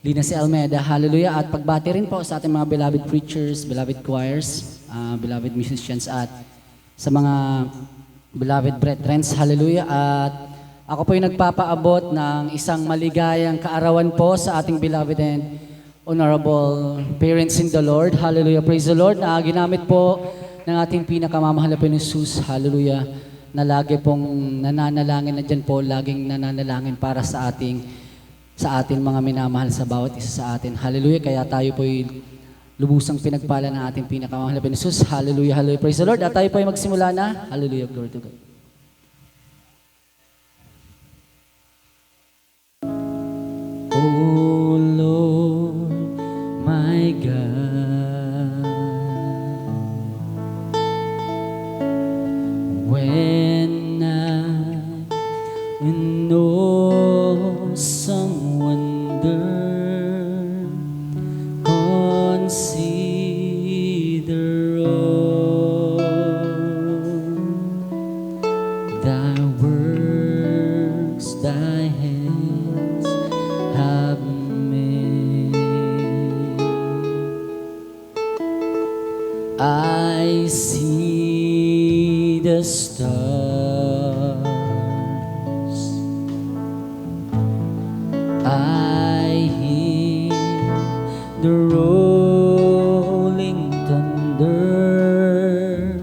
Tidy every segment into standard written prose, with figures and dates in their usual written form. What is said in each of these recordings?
Lina C. Almeida, hallelujah. At pagbati rin po sa ating mga beloved preachers, beloved choirs, beloved musicians, at sa mga beloved brethren, hallelujah. At ako po yung nagpapaabot ng isang maligayang kaarawan po sa ating beloved and honorable parents in the Lord, hallelujah. Praise the Lord, na ginamit po ng ating pinakamamahal na Jesus, hallelujah, na lagi pong nananalangin na dyan po, laging nananalangin para sa ating mga minamahal sa bawat isa sa atin. Hallelujah. Kaya tayo po'y lubusang pinagpala ng ating pinakamamahal na Jesus. Hallelujah. Hallelujah. Praise the Lord. At tayo po'y magsimula na. Hallelujah. Glory to God. Oh Lord, my God, when I know some wonder, consider all thy works, thy hands have made. I see the stars, I hear the rolling thunder,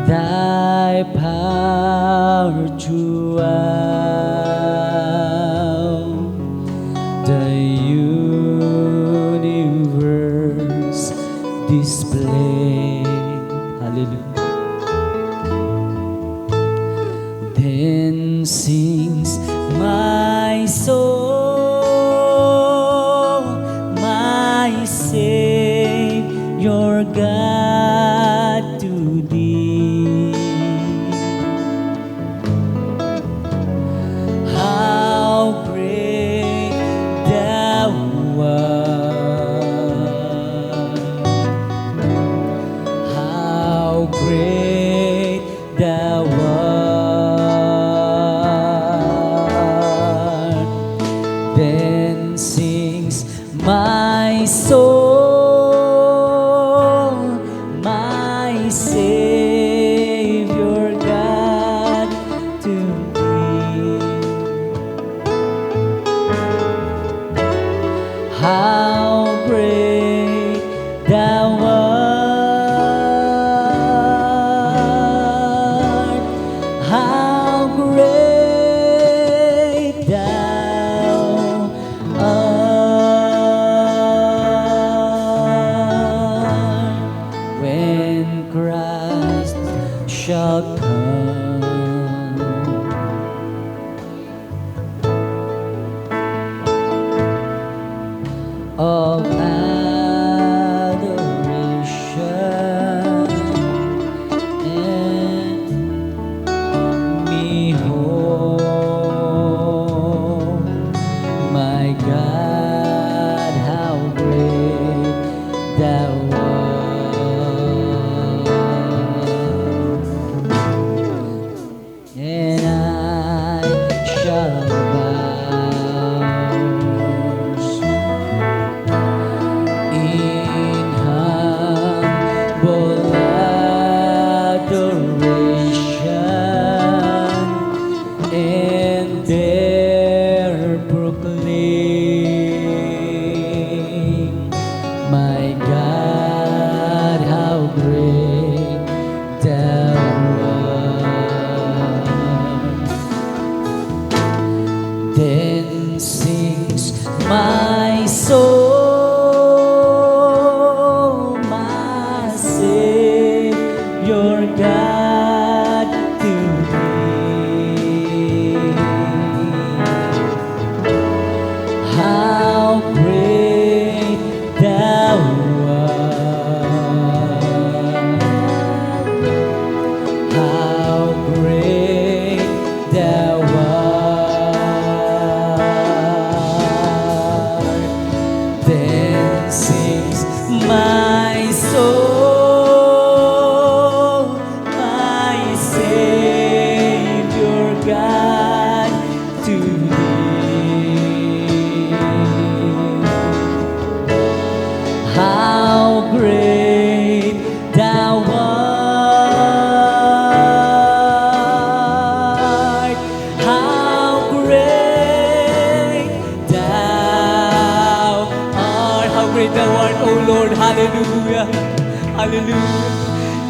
thy power throughout the universe display. Hallelujah. Then sings my soul, my Savior God, to thee. How great thou art, how great thou art. Then sings my soul, my Savior God, to thee. How great thou art, how great thou art. When Christ shall come, of adoration, and me home, my God, how great thou art. And I shall bow in humble adoration, and there proclaim, my God, how great thou art. Then sings my soul, my Savior God, to thee. How great thou art, how great thou art. celebrate the Lord, oh Lord. Hallelujah. Hallelujah.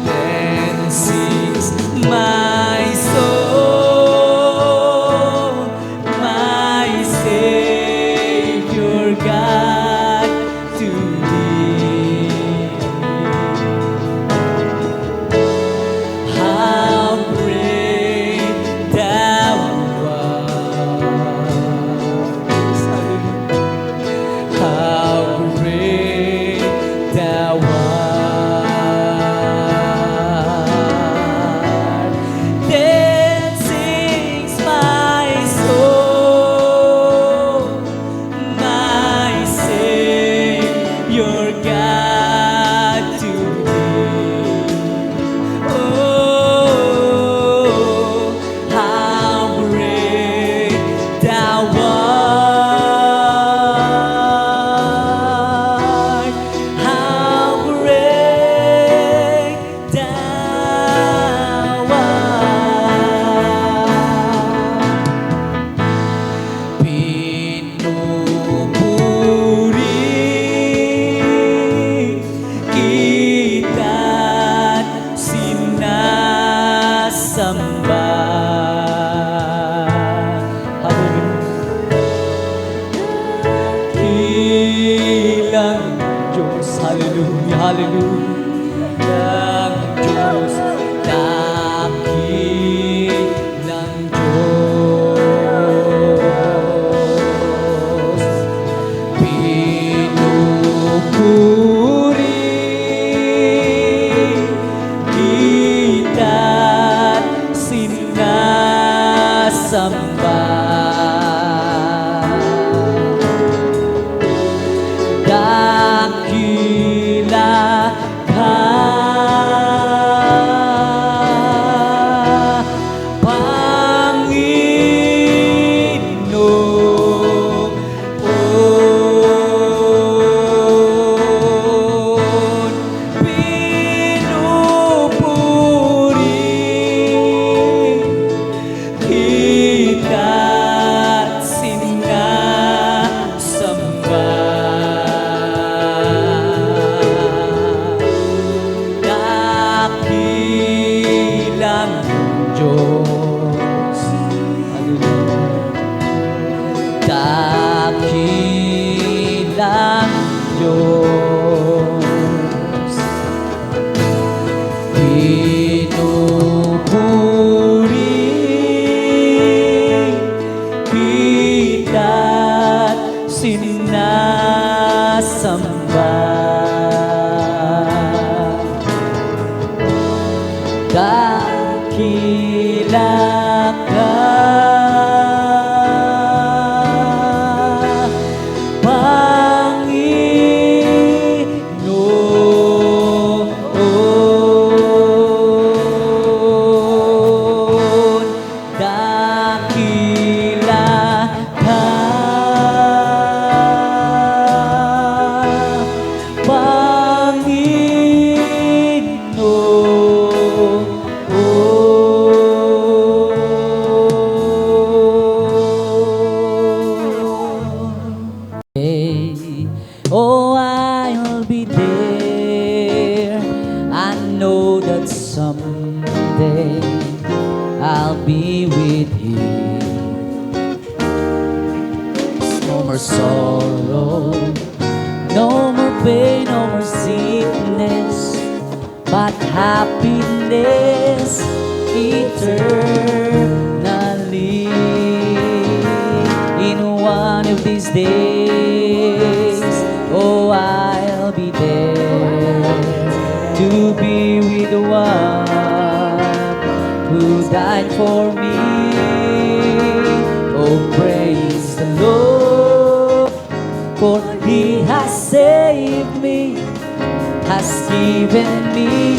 Then sings my soul, my Savior God to thee. How great thou art. How great thou art. Then sings my soul, my Savior God to thee. Oh, how great thou art. How great thou art. Pinupuri kita't sinasamba. Dakilang Diyos, hallelujah, hallelujah. Dakilang Diyos, dakilang Diyos. Pinupuri kita't sinasamba. Dakila ka, Panginoon. Pinupuri kita't sinasamba. Dakilang Diyos, dakilang Diyos. Pinupuri kita't sinasamba. Dakila ka, Panginoon. Dakila ka, Panginoon. Oh, I'll be there. I know that someday I'll be with Him. No more sorrow, no more pain, no more sickness, but happiness eternally. In one of these days, oh, I'll be there to be with the one who died for me. Oh, praise the Lord, for He has saved me, has given me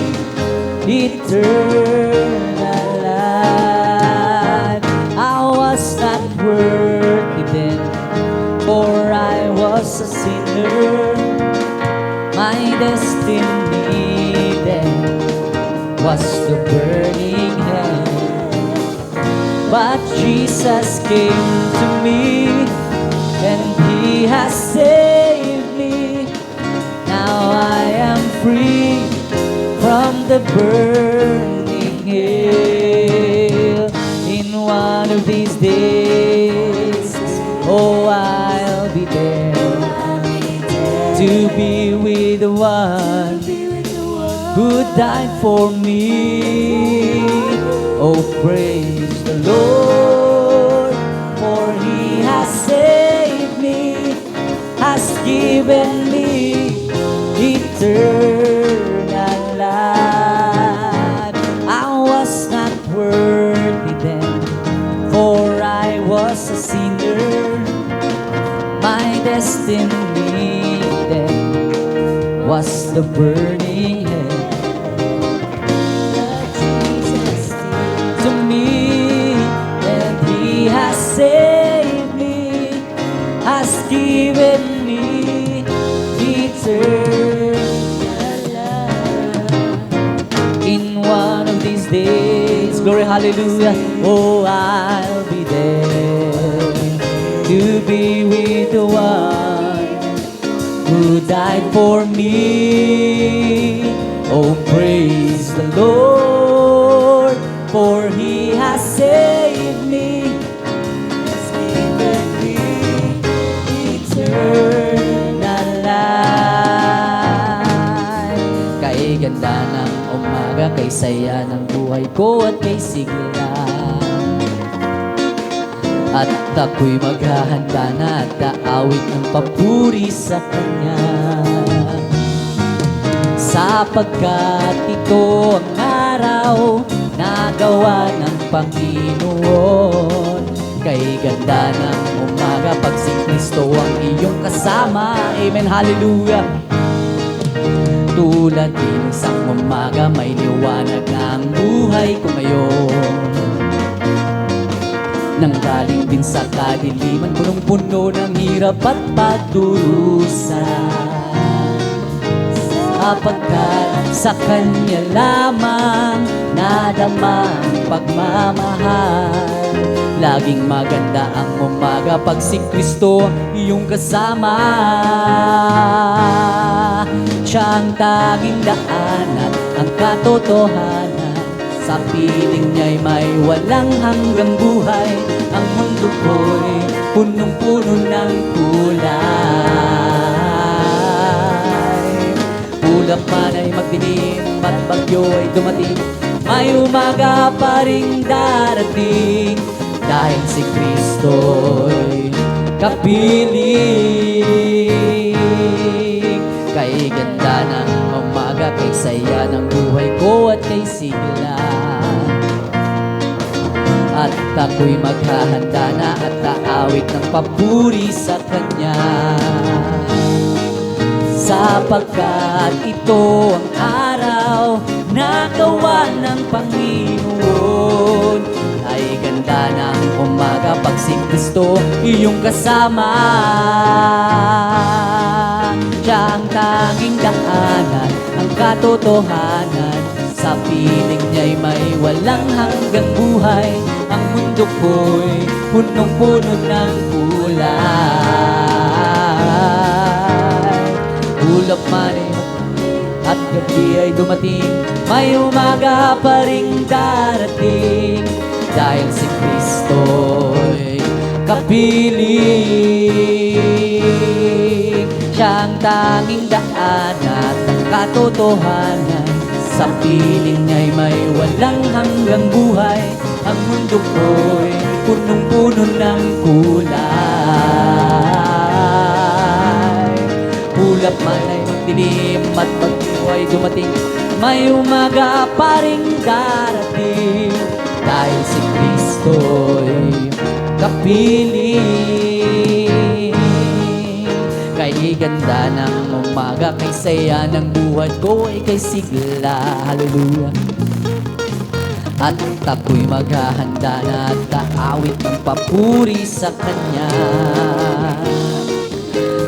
eternal life. I was not worthy then, for I was a sinner. My destiny then was the burning hell. But Jesus came to me, and He has saved me, free from the burning hell. In one of these days, oh, I'll be there to be with the one who died for me. Oh, praise the Lord, for He has saved me, has given me eternal life. I was not worthy then, for I was a sinner. My destiny then was the burning hell. To me, and He has saved me, has given me eternal life. In one of these days, glory, hallelujah, oh, I'll be there to be with the one who died for me. Oh, praise the Lord, for He has saved me, has given me eternal life. Kay ganda ng umaga, kay saya ng buhay ko at kay sigla. At ako'y maghahanda na at aawit ng papuri sa Kanya. Sapagkat ito ang araw na gawa ng Panginoon. Kay ganda ng umaga pag si Kristo ang iyong kasama. Amen, hallelujah. Tulad din isang umaga, may liwanag na ang buhay ko ngayon. Nanggaling din sa kadiliman, punong-puno ng hirap at pagdurusa. Sapagkat sa Kanya lamang nadama ang pagmamahal. Laging maganda ang umaga pag si Kristo ang iyong kasama. Siya ang tanging daanan, ang katotohanan. Sa piling niya'y may walang hanggang buhay. Ang mundo ko'y punong-puno ng kulay. Ulap man ay magdilim at bagyo ay dumating, may umaga pa ring darating. Dahil si Kristo'y kapiling. Kay ganda ng umaga, kay saya ng buhay ko at kay sigla. At ako'y maghahanda na at aawit ng papuri sa Kanya. Sapagkat ito ang araw na gawa ng Panginoon. Ay ganda ng umaga pag si Kristo iyong kasama. Siya ang tanging daanan, ang katotohanan. Sa piling niya'y may walang hanggang buhay. Ang mundo ko'y punong-puno ng kulay. Ulap man at gabi ay dumating, may umaga pa ring darating. Dahil si Kristo'y kapiling. Siya ang tanging daan at ang katotohanan. Sa piling niya'y may walang hanggang buhay. Ang mundo ko'y punong-puno ng kulay. Ulap man ay magdilim at bagyo ay dumating, may umaga pa ring darating. Dahil si Kristo'y kapiling. Kay ganda ng umaga, kay saya ng buhay ko ay kay sigla. Hallelujah. At ako'y maghahanda na at aawit ng papuri sa Kanya.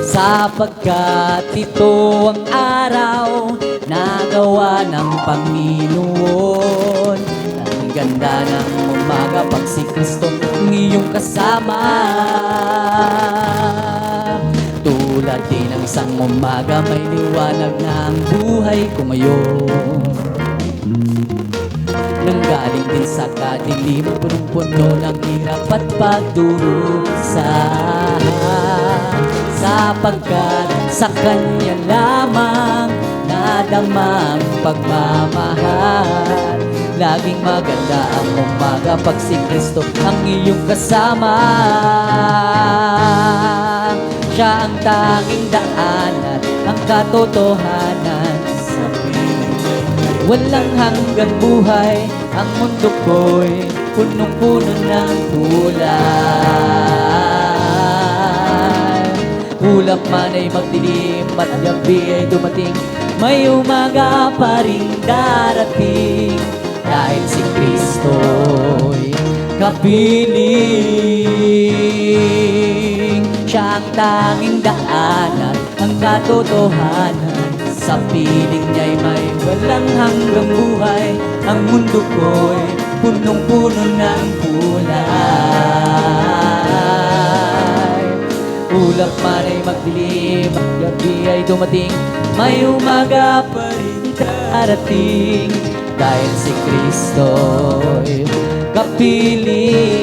Sapagkat ito ang araw na gawa ng Panginoon. Ang ganda ng umaga pag si Kristo ang iyong kasama. Tulad din ng isang umaga, may liwanag na ang buhay ko ngayon. Nanggaling din sa kadiliman, punong-puno ng hirap at pagdurusa. Sapagkat sa Kanya lamang nadama ang pagmamahal. Laging maganda ang umaga pag si Kristo ang iyong kasama. Siya ang tanging daanan, ang katotohanan sa piling. Walang hanggang buhay, ang mundo ko'y punong-puno ng kulay. Ulap man ay magdilim at gabi ay dumating, may umaga pa rin darating. Dahil si Kristo'y kapiling. Siya ang tanging daanan, ang katotohanan. Sa piling niya'y may walang hanggang buhay. Ang mundo ko'y punong-puno ng kulay. Ulap man ay magdilim, ang gabi ay dumating, may umaga pa rin darating. Dahil si Kristo'y kapiling.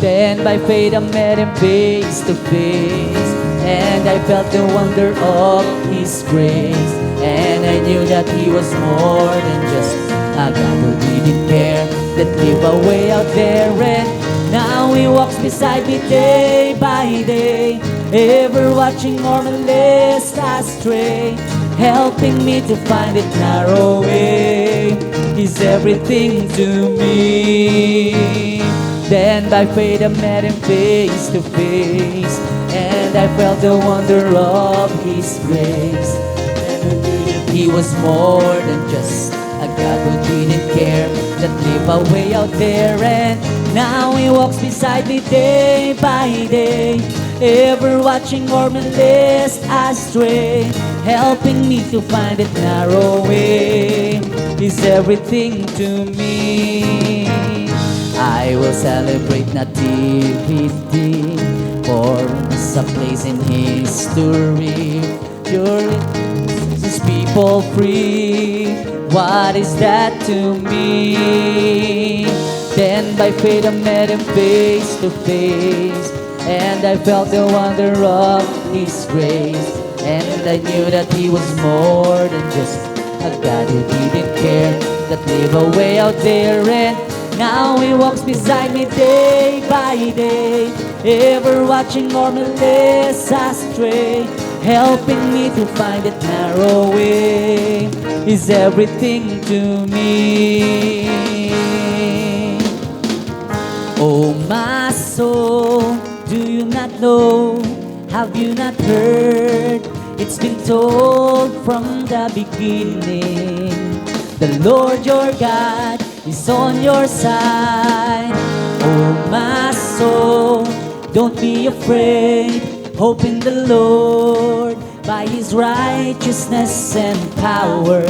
Then by faith I met Him face to face, and I felt the wonder of His grace. And I knew that He was more than just a God who didn't care, that lived away out there. And now He walks beside me day by day, ever watching or lest astray, helping me to find that narrow way. He's everything to me. Then by faith I met Him face to face, and I felt the wonder of His grace. He was more than just a God who didn't care, that lived away out there. And now He walks beside me day by day, ever watching or lest astray, helping me to find that narrow way. He's everything to me. I will celebrate nativity, for it's a place in history. Surely His people free. What is that to me? Then by faith I met Him face to face, and I felt the wonder of His grace. And I knew that He was more than just a God who didn't care, that lived away out there. And now He walks beside me day by day, ever watching or less astray, helping me to find that narrow way. Is everything to me. Oh my soul, do you not know? Have you not heard? It's been told from the beginning. The Lord your God is on your side. Oh my soul, don't be afraid. Hope in the Lord. By His righteousness and power,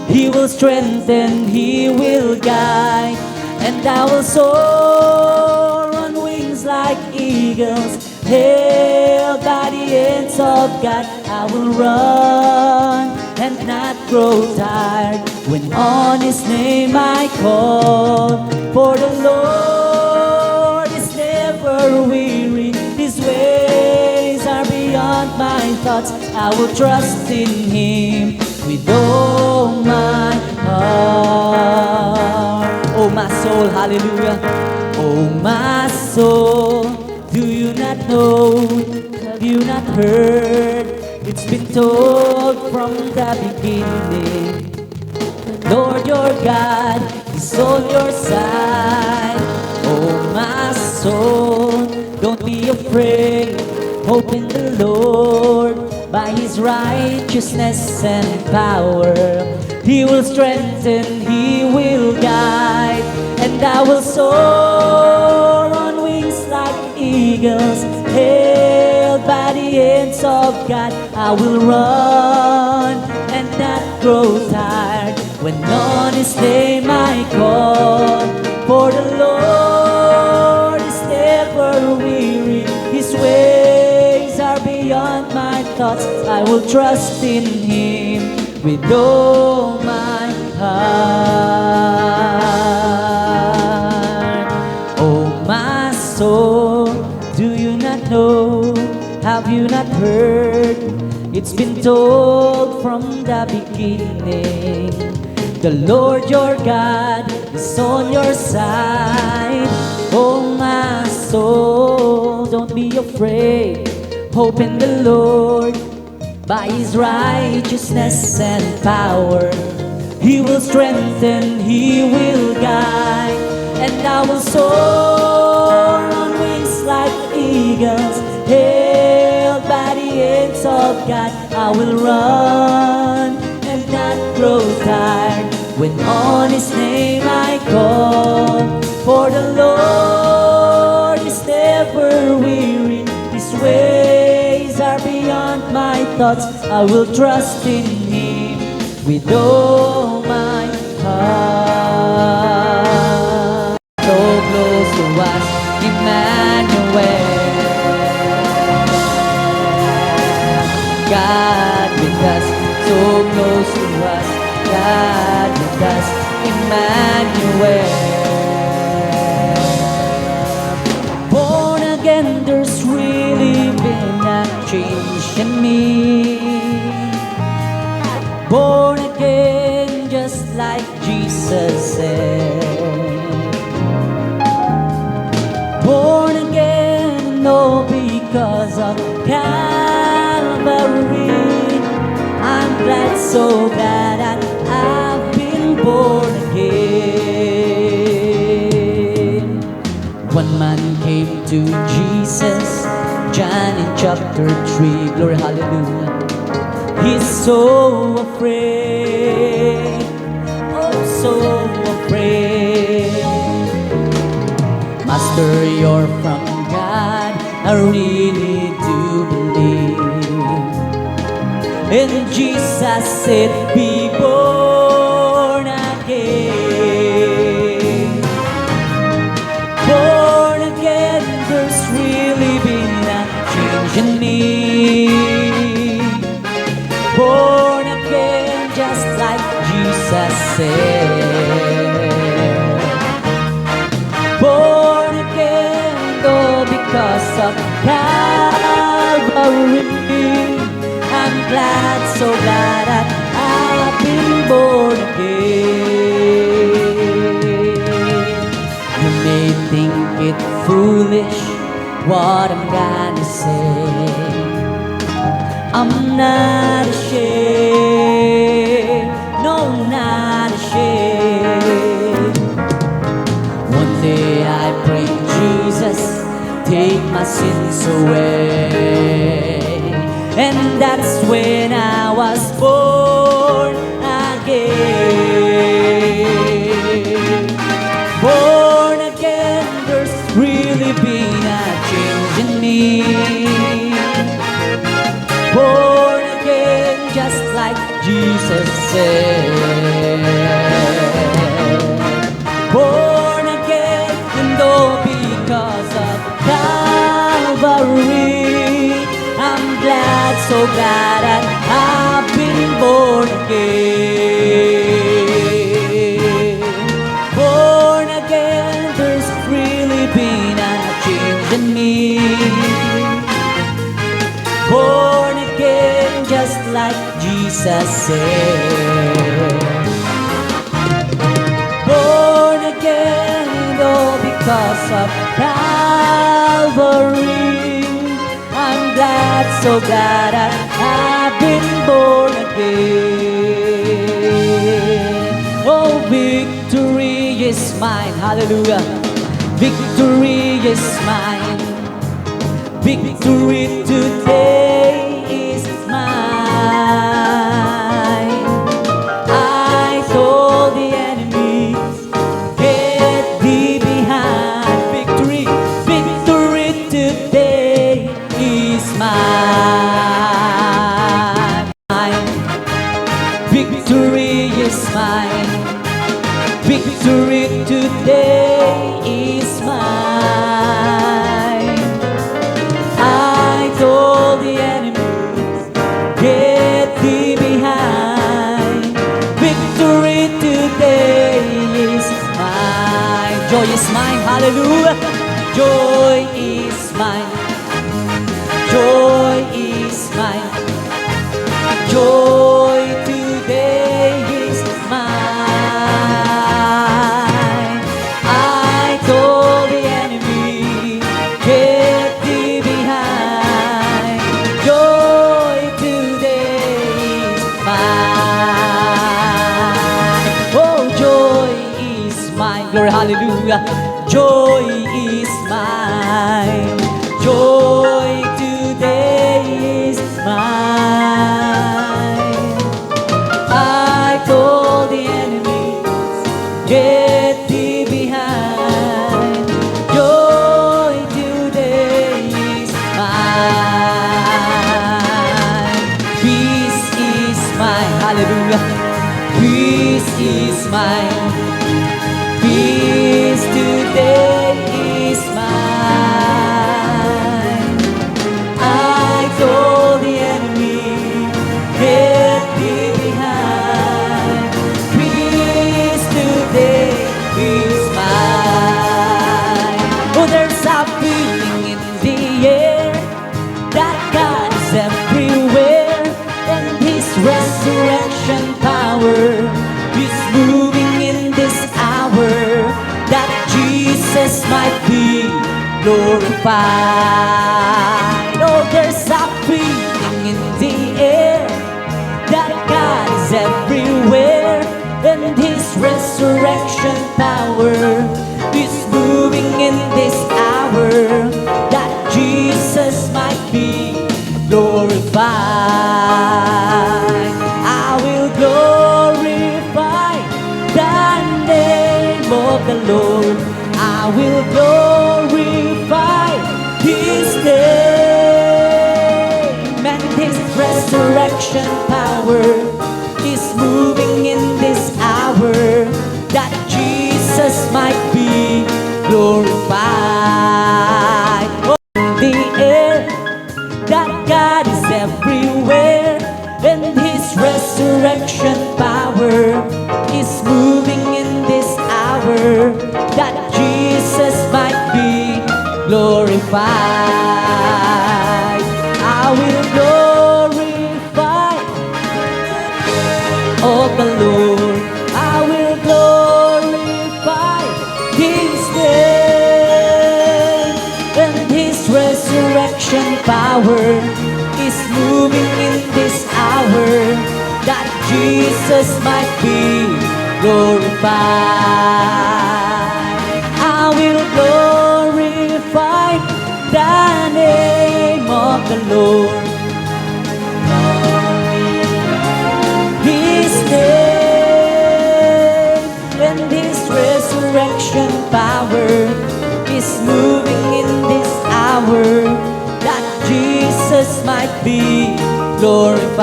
He will strengthen, He will guide. And I will soar on wings like eagles, held by the hands of God. I will run and not grow tired, when on His name I call. For the Lord is never weary, His ways are beyond my thoughts. I will trust in Him with all my heart. Oh my soul, hallelujah. Oh my soul, do you not know? Have you not heard? It's been told from the beginning. Lord your God is on your side. Oh my soul, don't be afraid. Hope in the Lord. By His righteousness and power, He will strengthen, He will guide. And I will soar on wings like eagles, held by the hands of God. I will run and not grow tired, when on His name I call. For the Lord is never weary, His ways are beyond thoughts, I will trust in Him with all my heart. Oh my soul, do you not know? Have you not heard? It's been told from the beginning. The Lord your God is on your side. Oh my soul, don't be afraid. Hope in the Lord. By His righteousness and power, He will strengthen, He will guide. And I will soar on wings like eagles, held by the hands of God. I will run and not grow tired when on His name I call. For the Lord is never weary, His ways are beyond my thoughts. I will trust in Him with all my heart. So close to us, Emmanuel, God with us. So close to us, God with us, Emmanuel. Born again, there's really been a change in me. Born again, just like Jesus said. Born again, no, because of Calvary. I'm glad, so glad that I've been born again. One man came to Jesus, John in chapter 3, glory, hallelujah. He's so afraid, oh so afraid. Master, you're from God, I really do believe. And Jesus said, be born again. Born again, there's really been a change in me. Born again, just like Jesus said. Born again, though, because of Calvary. I'm glad, so glad that I've been born again. You may think it foolish what I'm gonna say. I'm not ashamed, no, not ashamed. One day I pray, Jesus, take my sins away. And that's when I was born again. Born again, there's really been a change in me. Born again, just like Jesus said. Born again, and all because of Calvary. I'm glad, so glad that I've been born again. Born again, there's really been a change in me. Born again, just like Jesus said. Born again, though, because of Calvary. I'm glad, so glad that I've been born again. Oh, victory is mine, hallelujah. Victory is mine. Victory today is mine. I told the enemies, get thee behind. Victory, victory today is mine. Victory is mine. Victory today is mine. I told the Hallelujah. Joy is mine. Joy is mine. Joy today is mine. I told the enemy, get thee behind. Joy today is mine. Oh, joy is mine. Glory, hallelujah. Joy is mine. Joy today is mine. I told the enemies, get thee behind. Joy today is mine. Peace is mine. Hallelujah. Peace is mine. Peace today is mine. I told the enemy, get thee behind. Peace today is mine. Oh, there's a feeling in the air that God is everywhere, and His resurrection power is moving in this hour, that Jesus might be glorified. Oh, there's a feeling in the air that God is everywhere, and His resurrection power is moving in this hour, that Jesus might be glorified. I will glorify the name of the Lord. I will glorify His name, and His resurrection power is moving in this hour, that Jesus might be glorified. Oh, in the air, that God is everywhere, and His resurrection power is moving in this hour, that Jesus might be glorified. I will glorify of the Lord. I will glorify His name, and His resurrection power is moving in this hour, that Jesus might be glorified. I will glorify the name of the Lord. His name and His resurrection power is moving in this hour, that Jesus might be glorified,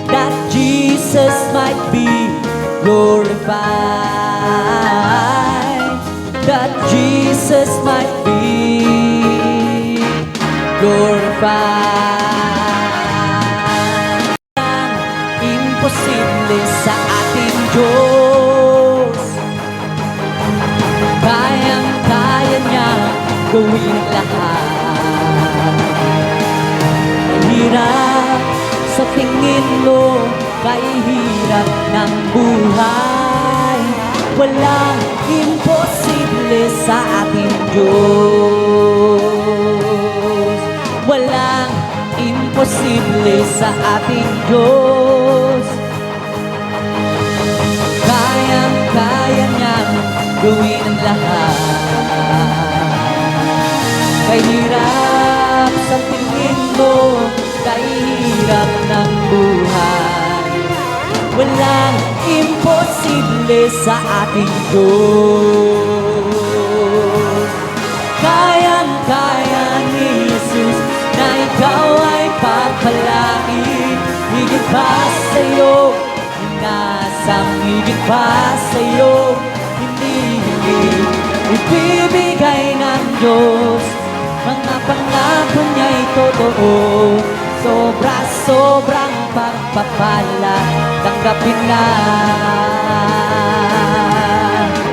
that Jesus might be glorified, that Jesus might be glorified. Imposible sa ating Diyos, kayang-kaya niya gawin lahat. Hirap sa tingin mo, kahihirap ng buhay, walang imposible sa ating Diyos. Walang imposible sa ating Diyos. Kayang-kaya niyang gawin ang lahat. Kahirap sa tingin mo, kahirap ng buhay, walang imposible sa ating Diyos. Kayang-kaya ni Jesus na ikaw ay pagpalain, higit pa sa'yo, inasang higit pa sa'yo, hindi ibibigay ng Diyos. Mga pangako niya'y totoo, sobra-sobrang pagpapala, tanggapin na.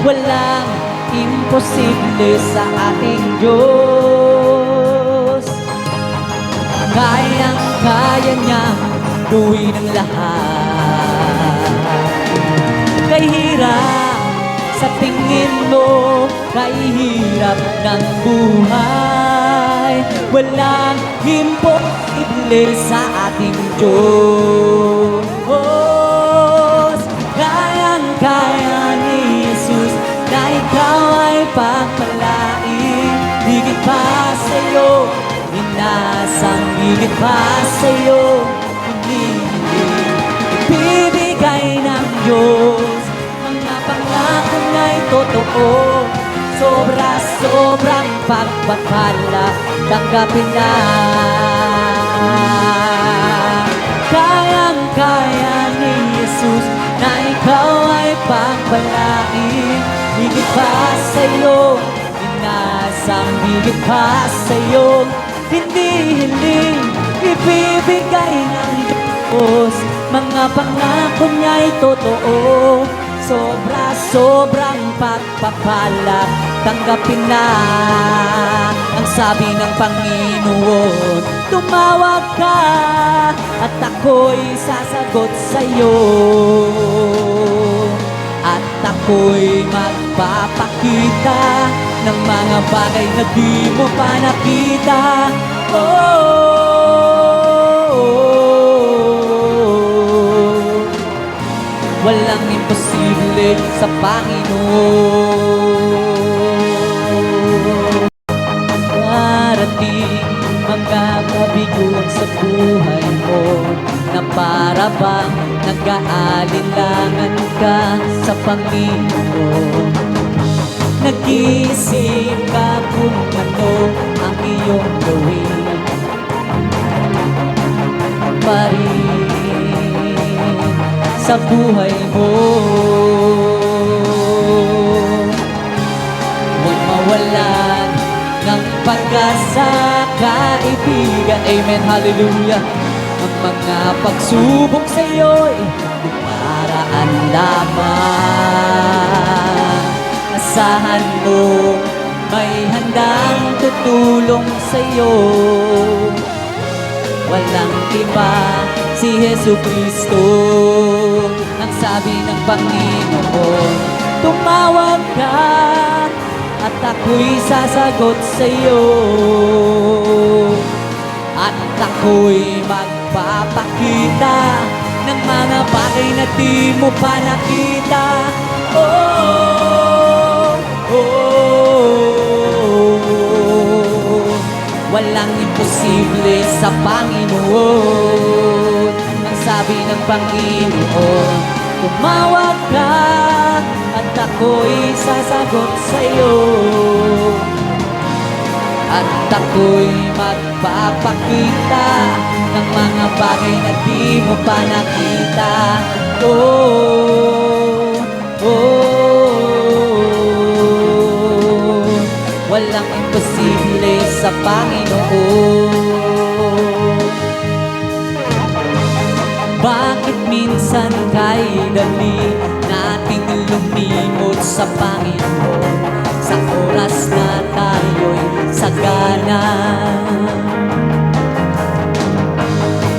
Walang imposible sa ating Diyos. Kayang-kaya niyang gawin ang lahat. Kay hirap sa tingin mo, kay hirap ng buhay, walang imposible sa ating Diyos. Kayang-kaya ni Jesus na ikaw ay pagpalain. Higit pa sa'yo, inasang higit pa sa'yo, hindi ibibigay ng Diyos. Mga pangako na'y totoo, sobra-sobrang pagpapala, tanggapin na. Kayang-kaya ni Jesus na ikaw ay pagpalain. Higit pa sa'yo, inasang higit pa sa'yo, hindi ibibigay ng Diyos. Mga pangako niya'y totoo, sobra-sobrang pagpapala, tanggapin na. Ang sabi ng Panginoon, tumawag ka at ako'y sasagot sa'yo. At ako'y magpapakita ng mga bagay na di mo pa nakita. Walang imposible sa Panginoon. Darating mga kabiguan sa buhay mo, na para bang nag-aalinlangan ka sa Panginoon. Nag-iisip ka kung ano ang iyong gawin pa rin sa buhay mo. Huwag mawalan ng pag-asa, kaibigan. Amen, hallelujah. Ang mga pagsubok sa'yo'y paraan lamang. Asahan mo, may handang tutulong sa'yo. Walang iba, si Jesucristo. Ang sabi ng Panginoon, tumawag ka at ako'y sasagot sa'yo. At ako'y magpapakita ng mga bagay na di mo pa nakita. Walang imposible sa Panginoon. Ang sabi ng Panginoon, tumawag ka at ako'y sasagot sa'yo. At ako'y magpapakita ng mga bagay na di mo pa nakita. Walang imposible sa Panginoon. Bakit minsan kay dali nating lumimot sa Panginoon, sa oras na tayo'y sagana?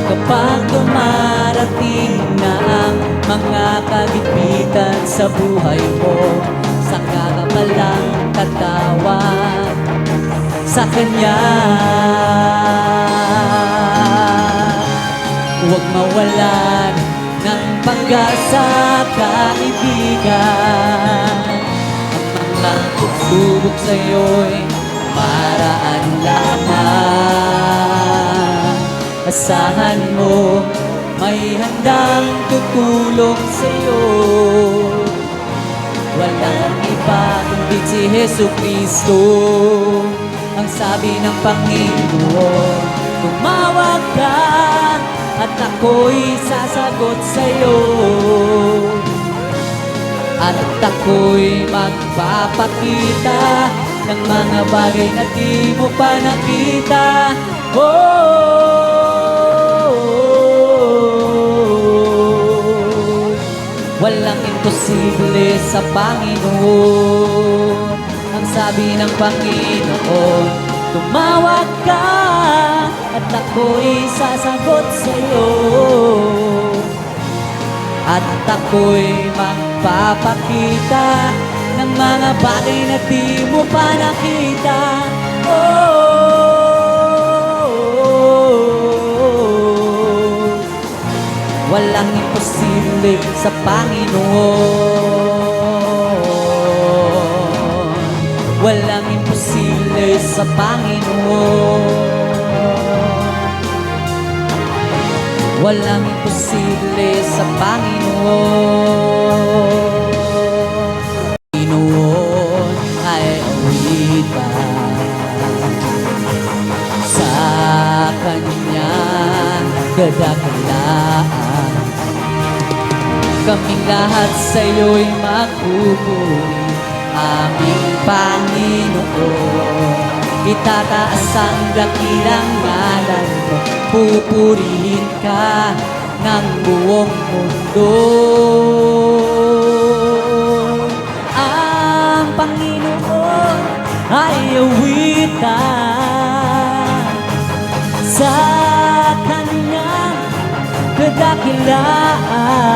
Kapag dumarating na ang mga kagitpitan sa buhay mo, saka ka palang tatawag sa Kanya. Huwag mawalan ng pag-asa, kaibigan. Ang mga pagsubok sa'yo'y paraan lamang. Asahan mo, may handang tutulong sa'yo. Walang iba kundi si Jesucristo. Ang sabi ng Panginoon, tumawag ka at ako'y sasagot sa'yo. At ako'y magpapakita ng mga bagay na di mo pa nakita. Walang imposible sa Panginoon. Ang sabi ng Panginoon, tumawag ka at ako'y sasagot sa'yo. At ako'y magpapakita ng mga bagay na di mo pa nakita. Walang imposible sa Panginoon. Walang imposible sa Panginoon. Walang imposible sa Panginoon. Panginoon ay awitan sa Kanyang kadakilaan. Kaming lahat sa'yo'y magpupuri, aming Panginoon. Itataas ang dakilang ngalan mo, pupurihin ka ng buong mundo. Ang Panginoon ay awitan sa Kanyang kadakilaan.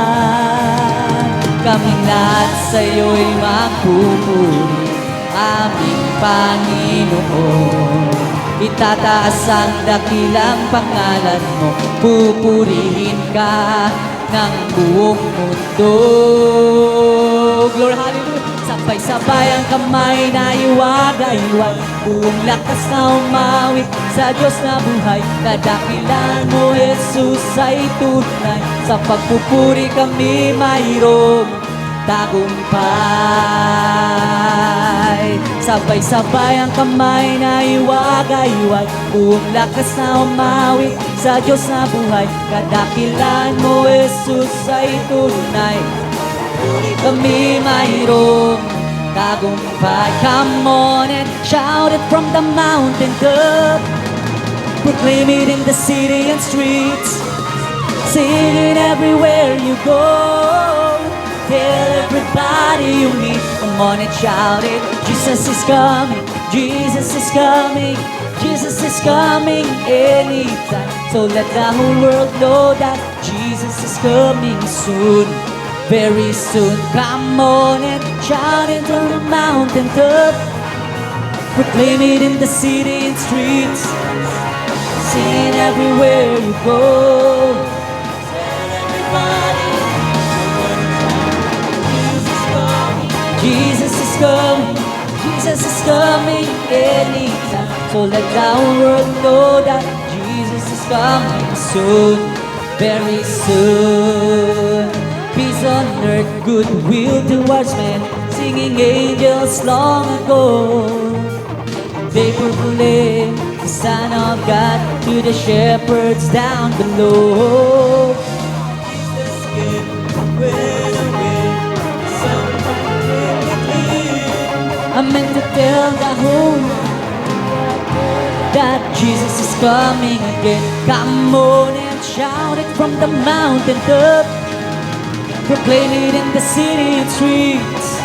Kaming lahat sa'yo'y magpupuri, aming Panginoon. Itataas ang dakilang pangalan mo, pupurihin ka ng buong mundo. Glory, hallelujah! Sabay-sabay ang kamay na iwag-iwag, buong lakas na umawit sa Diyos na buhay. Kadakilan mo, Jesus, ay tunay, sa pagpupuri kami mayroong tagumpay. Sabay-sabay ang kamay na iwag-iwag, buong lakas na umawit sa Diyos na buhay. Kadakilan mo, Jesus, ay tunay, kami mayroong tagumpay. Come on and shout it from the mountain top, proclaim it in the city and streets, sing it everywhere you go. Tell everybody you meet, come on and shout it. Jesus is coming, Jesus is coming, Jesus is coming anytime. So let the whole world know that Jesus is coming soon, very soon. Come on and shout it on the mountain top, proclaim it in the city and streets, sing it everywhere you go. Tell everybody, Jesus is coming, Jesus is coming anytime. So let the whole world know that Jesus is coming soon, very soon. Peace on earth, goodwill towards men, singing angels long ago. They proclaim the Son of God to the shepherds down below. Jesus came, went away, I meant to tell the whole world that Jesus is coming again. Come on and shout it from the mountain top, proclaim it in the city and streets,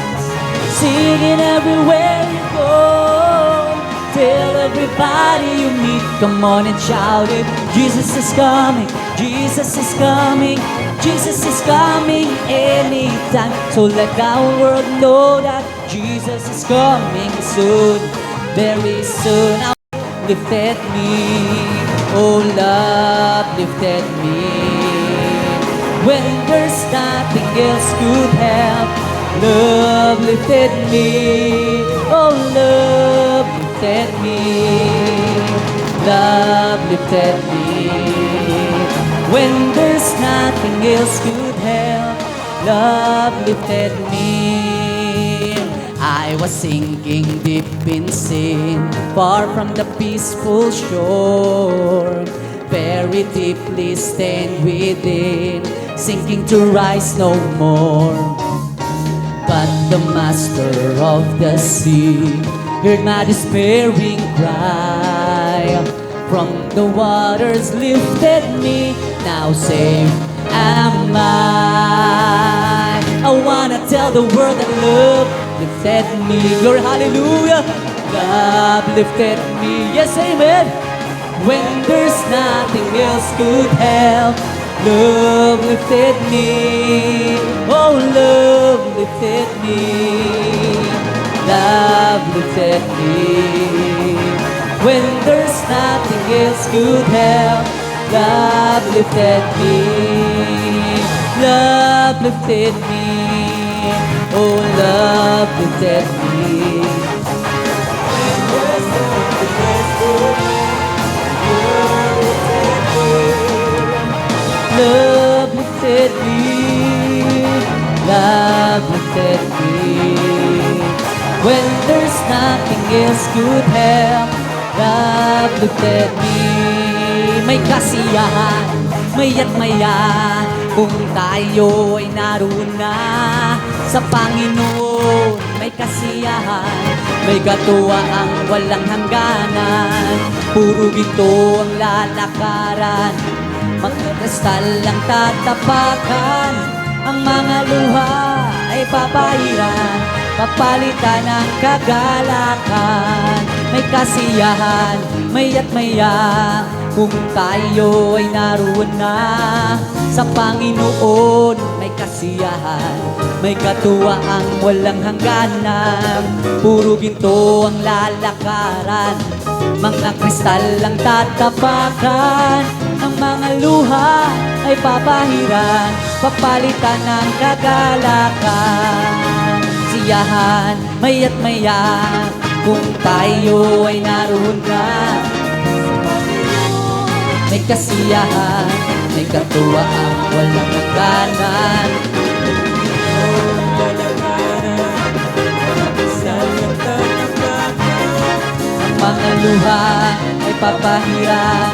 sing it everywhere you go. Tell everybody you meet, come on and shout it. Jesus is coming, Jesus is coming, Jesus is coming anytime. So let the whole world know that Jesus is coming soon, very soon. Now lifted me, oh love lifted me, when there's nothing else could help. Love lifted me, oh love lifted me, love lifted me, when there's nothing else could help. Love lifted me. I was sinking deep in sin, far from the peaceful shore, very deeply stained within, sinking to rise no more. But the master of the sea heard my despairing cry, from the waters lifted me, now safe am I. I wanna tell the world that love lifted me. Glory, hallelujah. Love lifted me. Yes, amen. When there's nothing else could help, love lifted me. Oh, love lifted me. Love lifted me. When there's nothing else could help, love lifted me. Love lifted me. Oh, love lifted me. Love lifted me. Love lifted me. When there's nothing else could help, love lifted me. May kasiyahan, maya't maya, kung tayo ay naroon na sa Panginoon. May kasiyahan, may katuwaan, walang hangganan. Puro ginto ang lalakaran, mga kristal ang tatapakan. Ang mga luha ay papahiran, papalitan ng kagalakan. May kasiyahan, maya't maya, kung tayo ay naroon na sa Panginoon. May kasiyahan, may katuwaang walang hangganan. Puro ginto ang lalakaran, mga kristal ang tatapakan. Ang mga luha ay papahiran, papalitan ng kagalakan. Siyahan, maya't maya, kung tayo ay naroon na. May kasiyahan, may katuwaan, walang hangganan. Ang mga luha ay papahiran,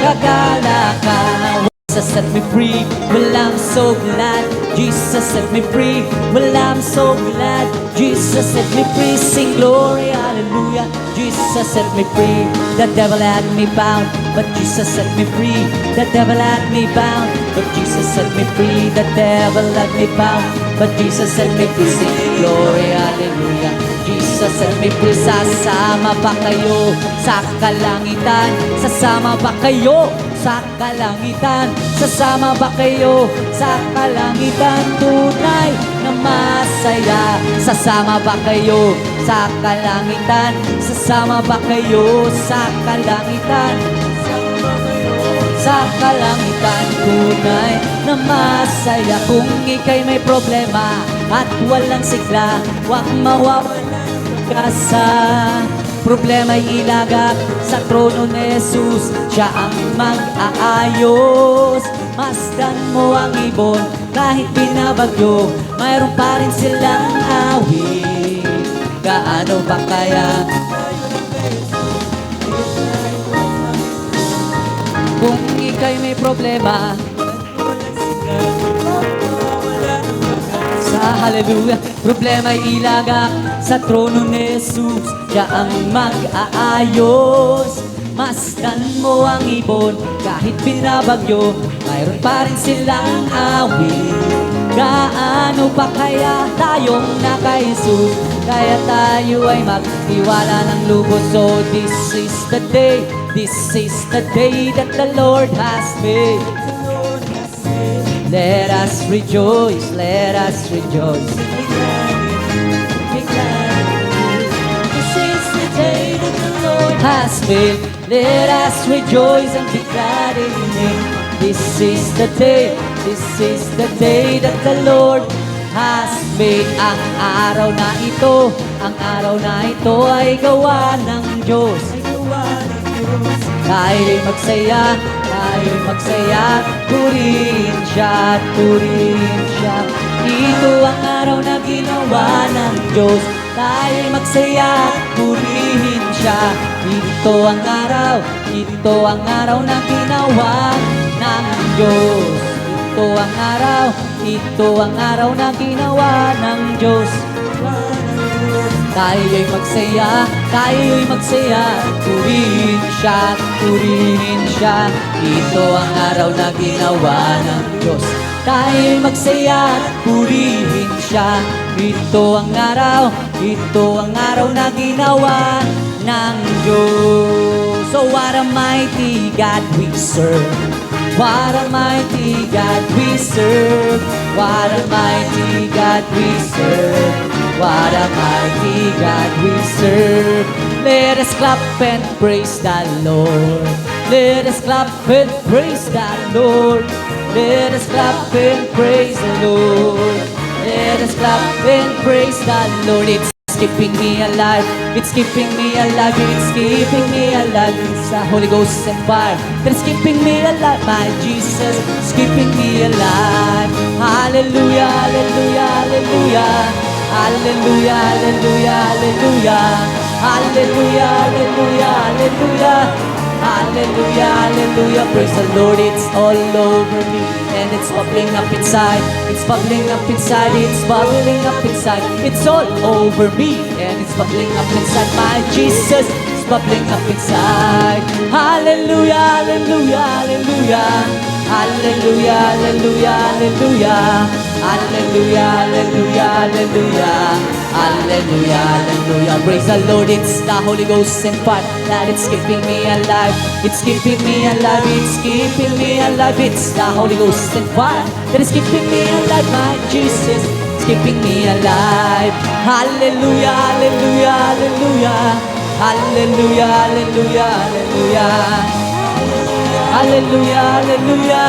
kagalakan. Jesus set me free, well I'm so glad. Jesus set me free, well I'm so glad. Jesus set me free, sing glory, hallelujah. Jesus set me free, the devil had me bound, but Jesus set me free. The devil had me bound, but Jesus set me free. The devil had me bound, but Jesus set me free, sing glory, hallelujah. Jesus set me free. Sasama ba kayo sa kalangitan? Sasama ba kayo sa kalangitan? Sasama ba kayo sa kalangitan? Tunay na masaya. Sasama ba kayo sa kalangitan? Sasama ba kayo sa kalangitan? Sa kalangitan, tunay na masaya. Kung ika'y may problema at walang sigla, huwag mawawalan ka sa problema'y ilagak sa trono ni Jesus. Siya ang mag-aayos. Masdan mo ang ibon kahit binabagyo, mayroon pa rin silang awit. Gaano ba kaya kung ika'y may problema? Sa hallelujah, problema'y ilagak sa trono ni Jesus. Siya ang mag-aayos. Masdan mo ang ibon kahit binabagyo, mayroon pa rin silang awit. Gaano pa kaya tayong naka-Jesus, kaya tayo ay magtiwala ng lubos. So this is the day, this is the day that the Lord has made. Let us rejoice, let us rejoice. Be glad. This is the day that the Lord has made. Let us rejoice and be glad in Him. This is the day, this is the day that the Lord has made. Ang araw na ito, ang araw na ito ay gawa ng Diyos. Tayo'y magsaya, tayo'y magsaya, purihin siya, purihin siya. Ito ang araw na ginawa ng Diyos. Tayo'y magsaya, purihin siya. Ito ang araw na ginawa ng Diyos. Ito ang araw na ginawa ng Diyos. Tayo'y magsaya, purihin siya, purihin siya. Ito ang araw na ginawa ng Diyos. tayo'y magsaya at purihin siya. Ito ang araw na ginawa ng Diyos. So what a mighty God we serve. What a mighty God we serve. What a mighty God we serve. What a mighty God we serve. Let us clap and praise the Lord. Let us clap and praise the Lord. Let us clap and praise the Lord. Let us clap and praise the Lord. It's keeping me alive. It's keeping me alive. It's keeping me alive. It's the Holy Ghost and fire that's keeping me alive. My Jesus is keeping me alive. Hallelujah, hallelujah, hallelujah. Hallelujah, hallelujah, hallelujah. Hallelujah, hallelujah, hallelujah. Hallelujah, hallelujah, praise the Lord. It's all over me and it's bubbling up inside. It's bubbling up inside. It's bubbling up inside. It's all over me and it's bubbling up inside. My Jesus is bubbling up inside. Hallelujah, hallelujah, hallelujah. Hallelujah, hallelujah, hallelujah. Hallelujah, hallelujah, hallelujah. Hallelujah, hallelujah, praise the Lord. It's the Holy Ghost and fire that it's keeping me alive. It's keeping me alive. It's keeping me alive. It's the Holy Ghost and fire that is keeping me alive. My Jesus is keeping me alive. Hallelujah, hallelujah, hallelujah. Hallelujah, hallelujah, hallelujah. Hallelujah, hallelujah.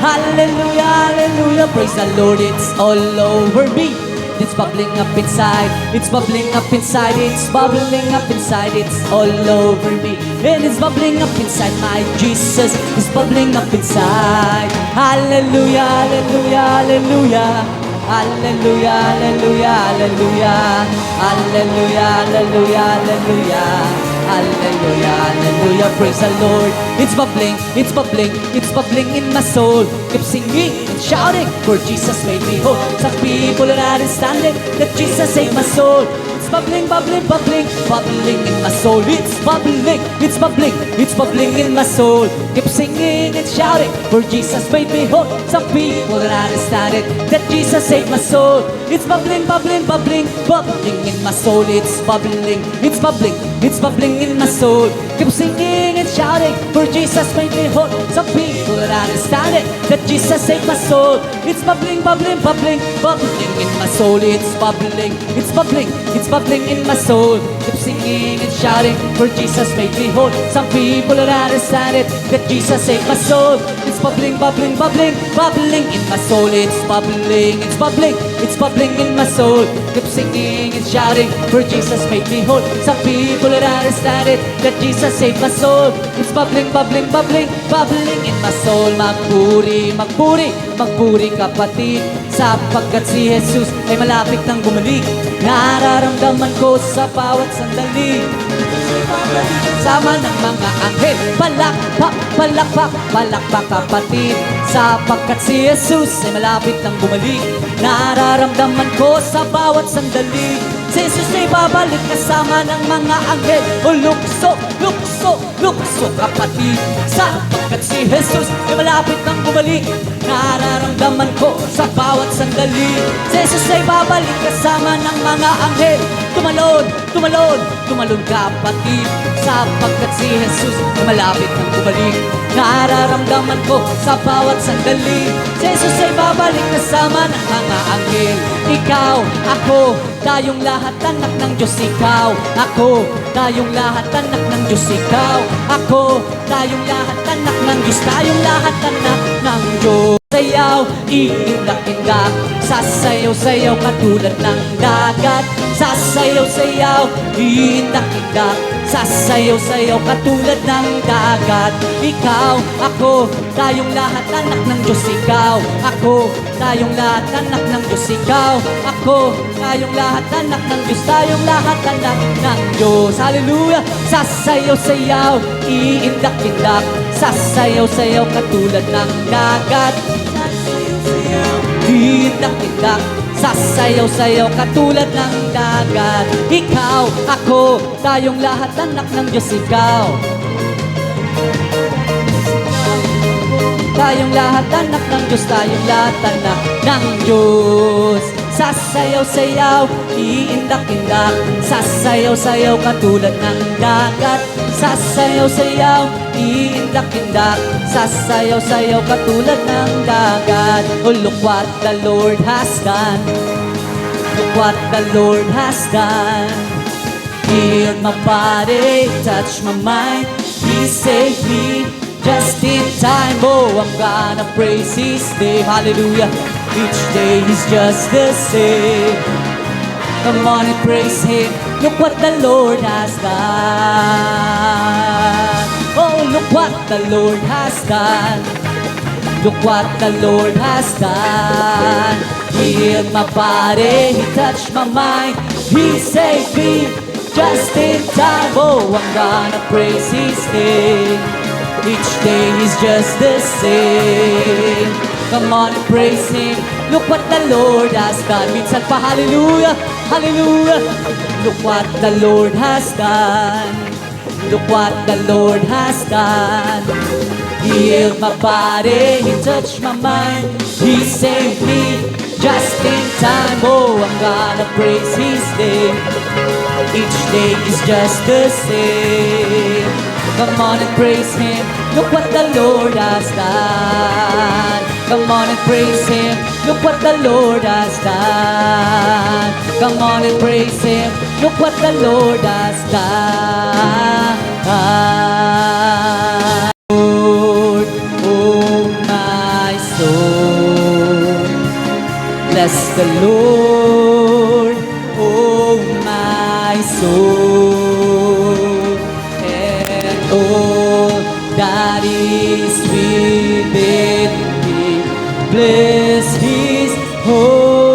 Hallelujah, hallelujah, praise the Lord. It's all over me. It's bubbling up inside. It's bubbling up inside. It's bubbling up inside. It's all over me. And it's bubbling up inside. My Jesus is bubbling up inside. Hallelujah, hallelujah, hallelujah. Hallelujah, hallelujah, hallelujah. Hallelujah, hallelujah, hallelujah. Hallelujah, hallelujah, praise the Lord. It's bubbling, it's bubbling, it's bubbling in my soul. Keep singing and shouting, for Jesus made me whole. Some people are understanding that Jesus saved my soul. It's bubbling, bubbling, bubbling, bubbling in my soul. It's bubbling, it's bubbling, it's bubbling in my soul. Keep singing and shouting, for Jesus made me whole. Some people are understanding that Jesus saved my soul. It's bubbling, bubbling, bubbling, bubbling in my soul. It's bubbling, it's bubbling, it's bubbling in my soul. Keep singing and shouting, for Jesus made me whole. Some people that understand it, that Jesus saved my soul. It's bubbling, bubbling, bubbling, bubbling in my soul. It's bubbling, it's bubbling, it's bubbling in my soul. Keep singing and shouting, for Jesus made me whole. Some people that understand it, that Jesus saved my soul. It's bubbling, bubbling, bubbling, bubbling in my soul. It's bubbling, it's bubbling, it's bubbling in my soul. Keep singing and shouting, for Jesus made me whole. Some people that understand it, that Jesus saved my soul. It's bubbling, bubbling, bubbling, bubbling in my soul. Magpuri, magpuri, magpuri kapatid, sapagkat si Jesus ay malapit nang bumalik. Nararamdaman ko sa bawat sandali. Sama ng mga anghel, palakpak, palakpak, palakpak kapatid, sapagkat si Jesus ay malapit nang bumalik. Nararamdaman ko sa bawat sandali. Si Jesus ay babalik kasama ng mga anghel. O lukso, lukso, lukso kapatid, sapagkat si Jesus ay malapit nang bumalik. Nararamdaman ko sa bawat sandali. Si Jesus ay babalik kasama ng mga anghel. Tumalon, tumalon, tumalon kapatid, sapagkat si Jesus ay malapit nang bumalik. Nararamdaman ko sa bawat sandali. Si Jesus ay babalik kasama ng mga anghel. Ikaw, ako, tayong lahat anak ng Diyos. Ikaw, ako, tayong lahat anak ng Diyos. Ikaw, ako, tayong lahat anak ng Diyos. Tayong lahat anak ng Diyos. Sayaw, iindak-indak, sasayaw-sayaw katulad ng dagat. Sasayaw-sayaw, iindak-indak, sasayaw-sayaw katulad ng dagat. Ikaw, ako, tayong lahat anak ng Diyos. Ikaw, ako, tayong lahat anak ng Diyos. Ikaw, ako, tayong lahat anak ng Diyos. Tayong lahat anak ng Diyos. Hallelujah! Sasayaw-sayaw, iindak-indak, sasayaw-sayaw katulad ng dagat. Iindak-indak, sasayaw-sayaw katulad ng dagat. Ikaw, ako, tayong lahat anak ng Diyos. Ikaw, tayong lahat anak ng Diyos, tayong lahat anak ng Diyos. Sasayaw-sayaw, iindak-indak, sasayaw-sayaw katulad ng dagat. Sasayaw-sayaw, iindak-indak, sasayaw-sayaw katulad ng dagat. Oh, look what the Lord has done. Look what the Lord has done. He healed my body, touched my mind, He saved me just in time. Oh, I'm gonna praise His name. Hallelujah. Each day is just the same. Come on and praise Him. Look what the Lord has done. Oh, look what the Lord has done. Look what the Lord has done. He healed my body, He touched my mind, He saved me just in time. Oh, I'm gonna praise His name. Each day is just the same. Come on and praise Him. Look what the Lord has done. Minsan pa, hallelujah, hallelujah. Look what the Lord has done. Look what the Lord has done. He healed my body, He touched my mind, He saved me just in time. Oh, I'm gonna praise His name. Each day is just the same. Come on and praise Him. Look what the Lord has done. Come on and praise Him. Look what the Lord has done. Come on and praise Him. Look what the Lord has done. Lord, oh my soul, bless the Lord, oh my soul, and all that is within me. Bless His holy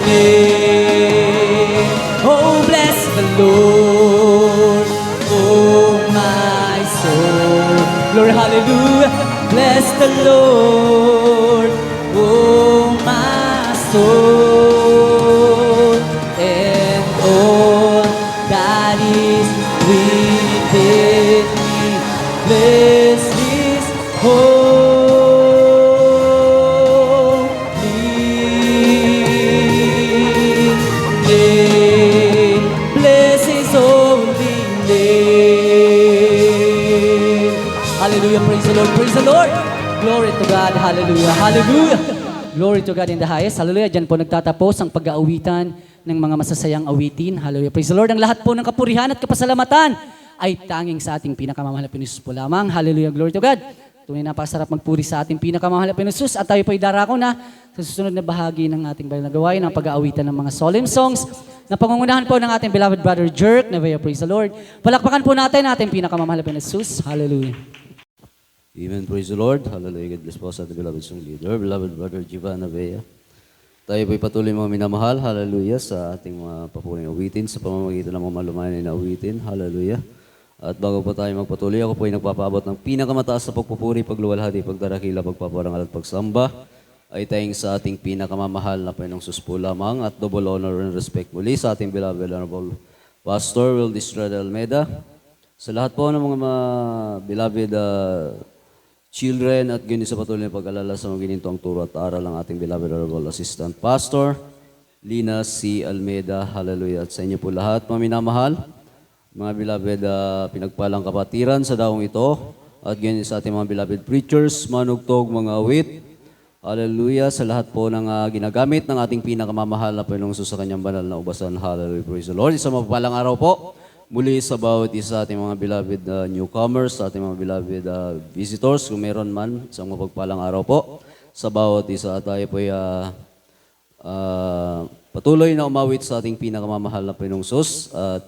name. Oh, bless the Lord, oh my soul. Glory, hallelujah. Bless the Lord, oh my soul, and all that is within me. Bless His holy name. Bless His holy name. Hallelujah, praise the Lord, praise the Lord. Glory to God, hallelujah, hallelujah. Glory to God in the highest, hallelujah. Diyan po nagtatapos ang pag-aawitan ng mga masasayang awitin. Hallelujah, praise the Lord. Ang lahat po ng kapurihan at kapasalamatan ay tanging sa ating pinakamamahal na Panginoon po lamang. Hallelujah, glory to God. Tunay na pasarap magpuri sa ating pinakamamahal na Panginoon at tayo po ay darako na sa susunod na bahagi ng ating banal na gawain, ang pag-aawitan ng mga solemn songs na pangungunahan po ng ating beloved brother Jerk. Nevaeh, praise the Lord. Palakpakan po natin ating pinakamamahal na Panginoon. Hallelujah. Amen. Praise the Lord. Hallelujah. God bless po sa ating beloved song leader, beloved brother Jivan Nevaeh. Tayo po'y patuloy mga minamahal. Hallelujah. Sa ating mga papuring awitin, sa pamamagitan ng mga malumayan na awitin. Hallelujah. At bago pa tayo magpatuloy, ako po'y nagpapaabot ng pinakamataas na pagpupuri, pagluwalhati, pagdarakila, pagpaparangal at pagsamba ay tayong sa ating pinakamamahal na Panginoong Sus po lamang at double honor and respect muli sa ating beloved honorable Pastor Will Distrada Almeida. Sa lahat po ng mga beloved children at ganyan sa patuloy na pag-alala sa mga ginintong turo at aral ng ating beloved honorable assistant pastor, Lina C. Almeida. Hallelujah. At sa inyo po lahat, mga minamahal, mga beloved pinagpalang kapatiran sa daong ito, at ganyan sa ating mga beloved preachers, manugtog, mga awit. Hallelujah. Sa lahat po ng ginagamit ng ating pinakamamahal na Panginoong Sus sa kanyang banal na ubasan. Hallelujah. Praise the Lord. Isang mapapalang araw po muli sa bawat isa ating mga beloved newcomers, sa ating mga beloved visitors, kung meron man, isang mapagpalang araw po sa bawat isa. At tayo po ay patuloy na umawit sa ating pinakamamahal na Panginoong Sus. At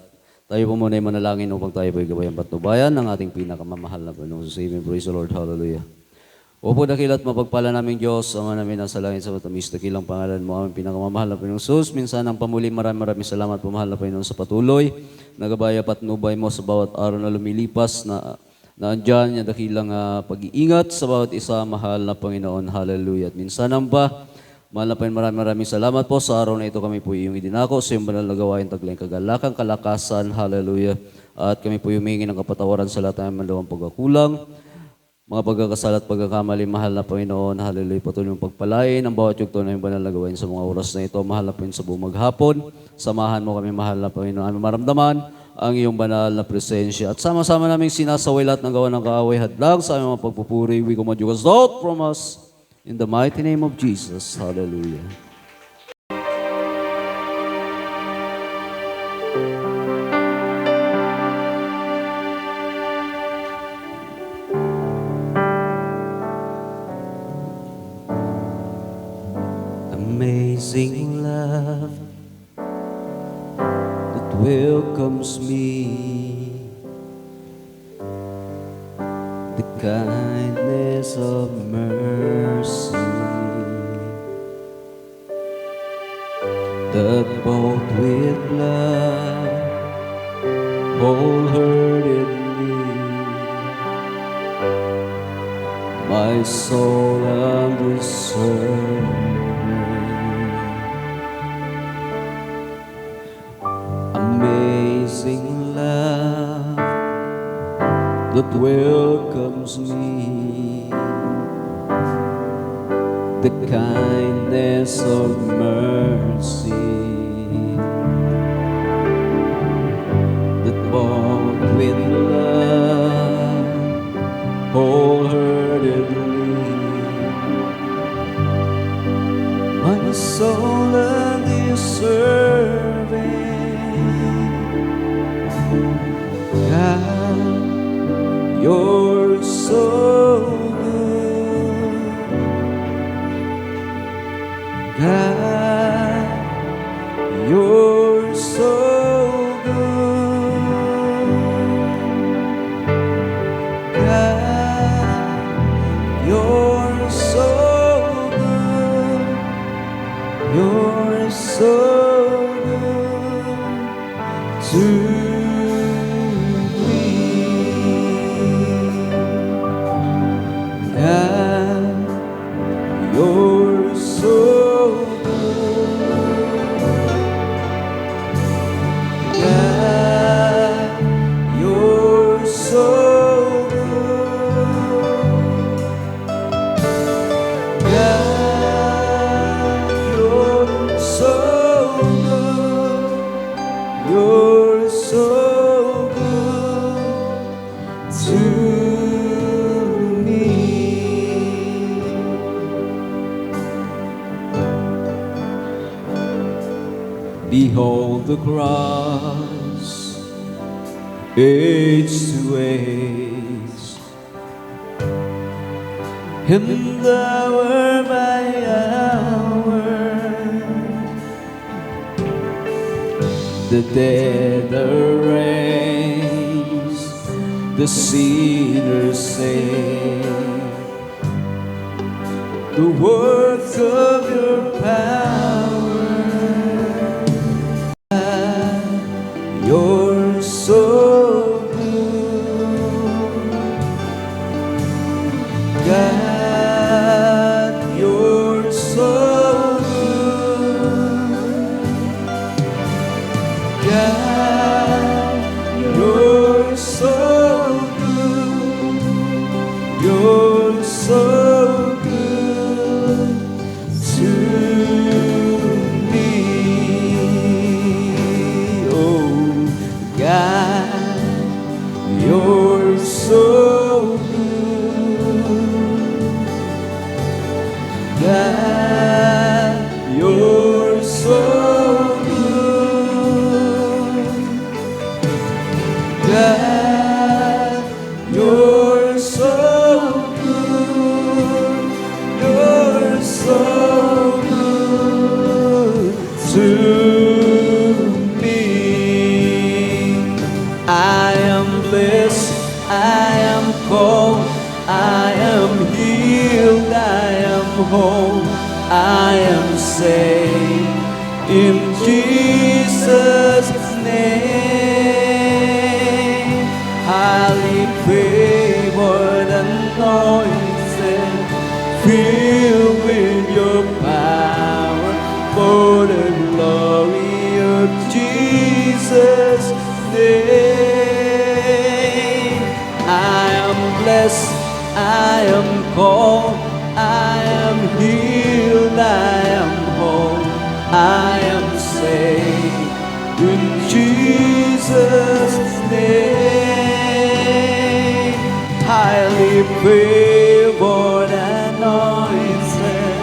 tayo po muna ay manalangin upang tayo po ay gabayan patnubayan ng ating pinakamamahal na Panginoong Sus. Amen. Praise the Lord. Hallelujah. Opo, dakilat mapagpala namin Diyos, Ama namin ang salangit sa matamis, dakilang pangalan mo, aming pinakamamahal na Panginoong Sus. Minsan ang pamuli, maraming salamat po, mahal na Panginoon, sa patuloy nagabaya patnubay mo sa bawat araw na lumilipas na andyan yung dakilang pag-iingat sa bawat isa, mahal na Panginoon. Hallelujah. At minsan ang ba Mahal na Panginoon, maraming salamat po sa araw na ito. Kami po iyong idinako sa iyong banal na gawain, taglayang kagalakan, kalakasan, hallelujah. At kami po humingi ng kapatawaran sa lahat ng malawang pagkakulang, mga pagkakasala at pagkakamali. Mahal na Panginoon, hallelujah. Patuloy mong pagpalain ang bawat yugto na iyong banal na gawain sa mga oras na ito. Mahal na Panginoon, sa buong maghapon, samahan mo kami, mahal na Panginoon, aming maramdaman ang iyong banal na presensya. At sama-sama naming sinasaway lahat ng gawa ng kaaway, hadlang sa aming mga pagpupuri. We command you out from us. In the mighty name of Jesus. Hallelujah. Amazing love that welcomes me, the kindness of mercy that bought with blood all hurt in me, my soul undeserved. Amazing love that welcomes me, the kindness of mercy that bought with love all hurted me, my soul undeserving. God, you're so good. God, you're so good. God, you're so good. You're so good to you're so good. God, you're so good. God, you're so good. You're so good to me. Behold the cross, age to age, and hour by hour, the dead are raised, the sinners saved, the works of your power. You're so good. God, you're so good. God, you're so good. You're so good to me. God, you're so good. God, you're so good. God, you're so good. You're so good to I am blessed, I am called, I am healed, I am whole, I am saved in Jesus' name. Highly favored, anointed, filled with your power. Jesus' name. I am blessed, I am called, I am healed, I am whole, I am saved in Jesus' name. Highly favored, anointed,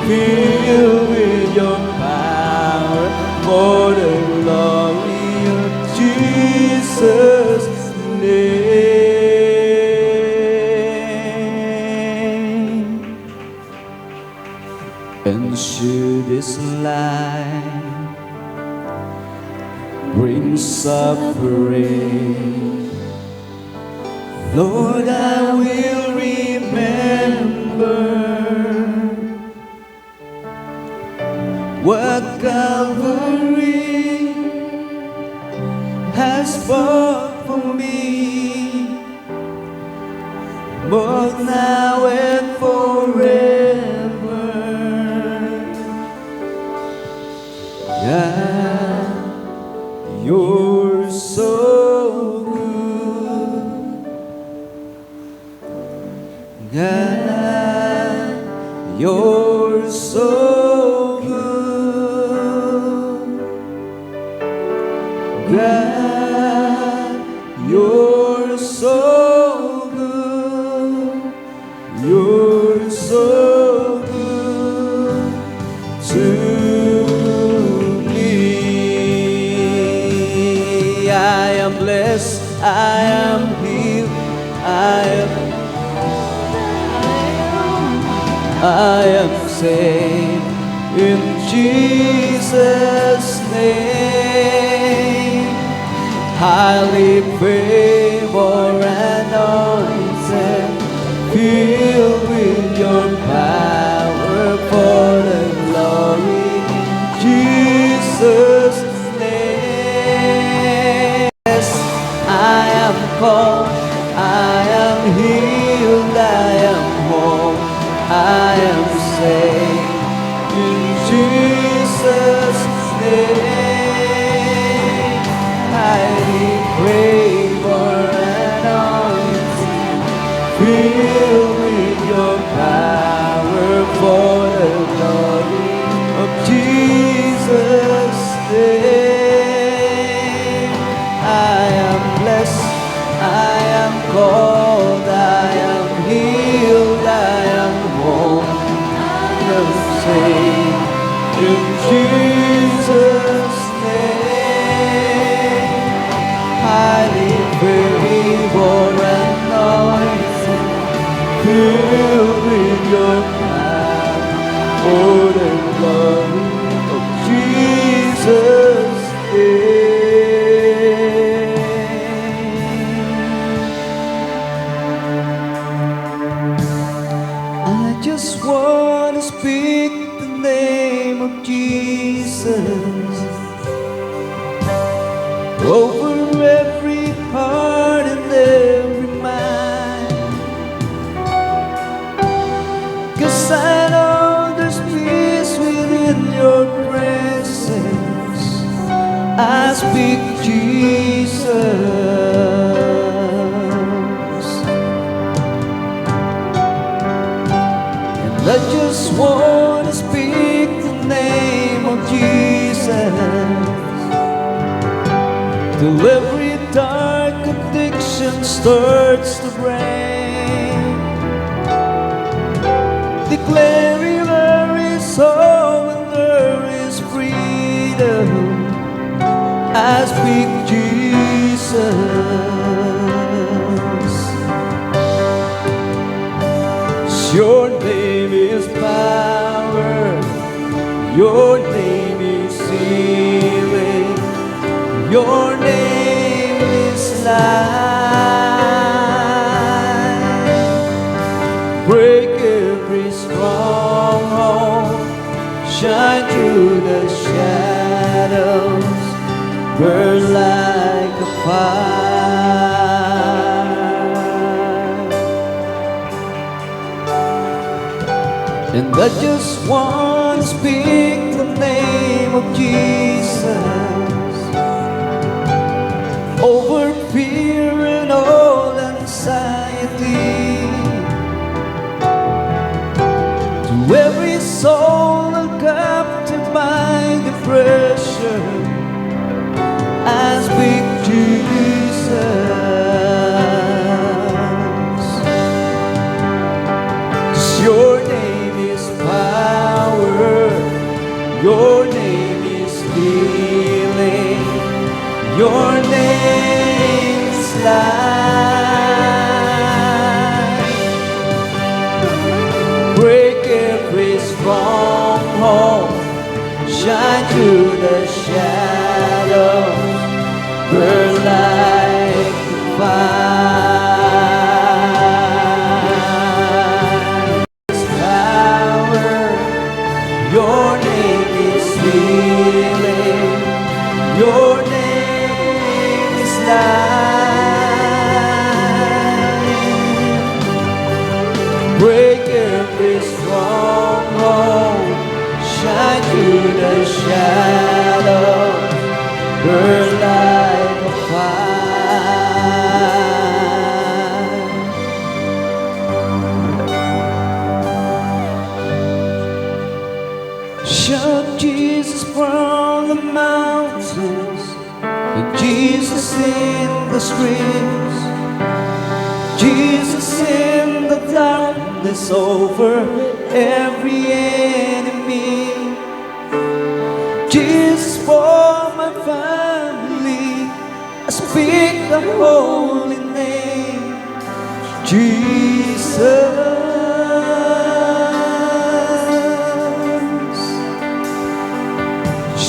filled with your power, for the glory of Jesus' name. And should this life bring suffering, Lord, I will remember what Calvary has bought for me, both now and forever. God, you're so good. God, you're so good. God, you're so good. You're so good to me. I am blessed, I am healed, I am saved in Jesus' name. Highly favored, anointed, filled with your power, for the glory in Jesus' name. Yes, I am called, I am healed, I am whole, I am saved in Jesus' name. Highly favored, anointed, filled with your power, for the glory of Jesus' name. I am blessed, I am called, I am healed, I am whole, I am saved in Jesus' name. Highly favored, anointed, filled with your power, for the glory of Jesus' name. I just want to speak the name of Jesus over every heart and every mind, 'cause I know there's peace within your presence. I speak Jesus, and I just want to speak the name of Jesus till every dark addiction starts to break, declaring there is hope and there is freedom. I speak Jesus. Your name is power, your name is healing, your name is life. Break every stronghold, shine through the shadows, burn like a fire. And I just want to speak the name of Jesus Your name is light. Break every stronghold, shine through the shadows, burn like fire. Power, your name is healing, your name is light. Break every stronghold, shine through the shadows, burn like a fire. Shout Jesus from the mountains, and Jesus in the streets, Jesus in the darkness over every enemy, Jesus for my family. I speak the holy name, Jesus.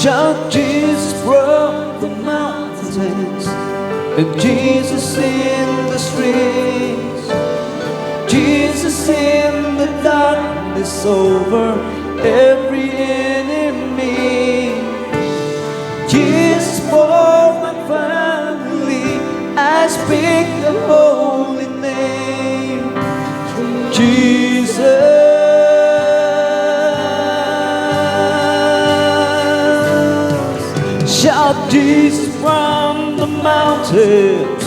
Shout Jesus from the mountains, and Jesus in the streets, Jesus in the darkness over every enemy, Jesus for my family. I speak the holy name, Jesus. Shout Jesus from the mountains,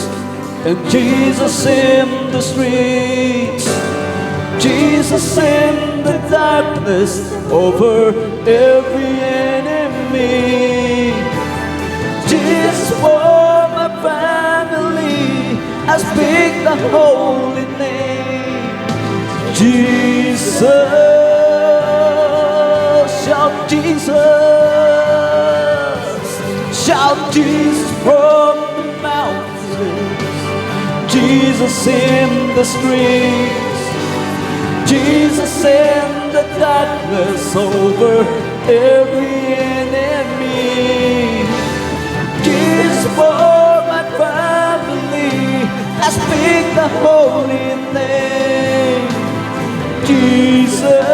and Jesus in the streets, Jesus in the darkness over every enemy, Jesus for my family. I speak the holy name, Jesus. Shout Jesus, shout Jesus from the mountains, Jesus in the streets, Jesus in the darkness over every enemy, Jesus for my family. I speak the holy name, Jesus.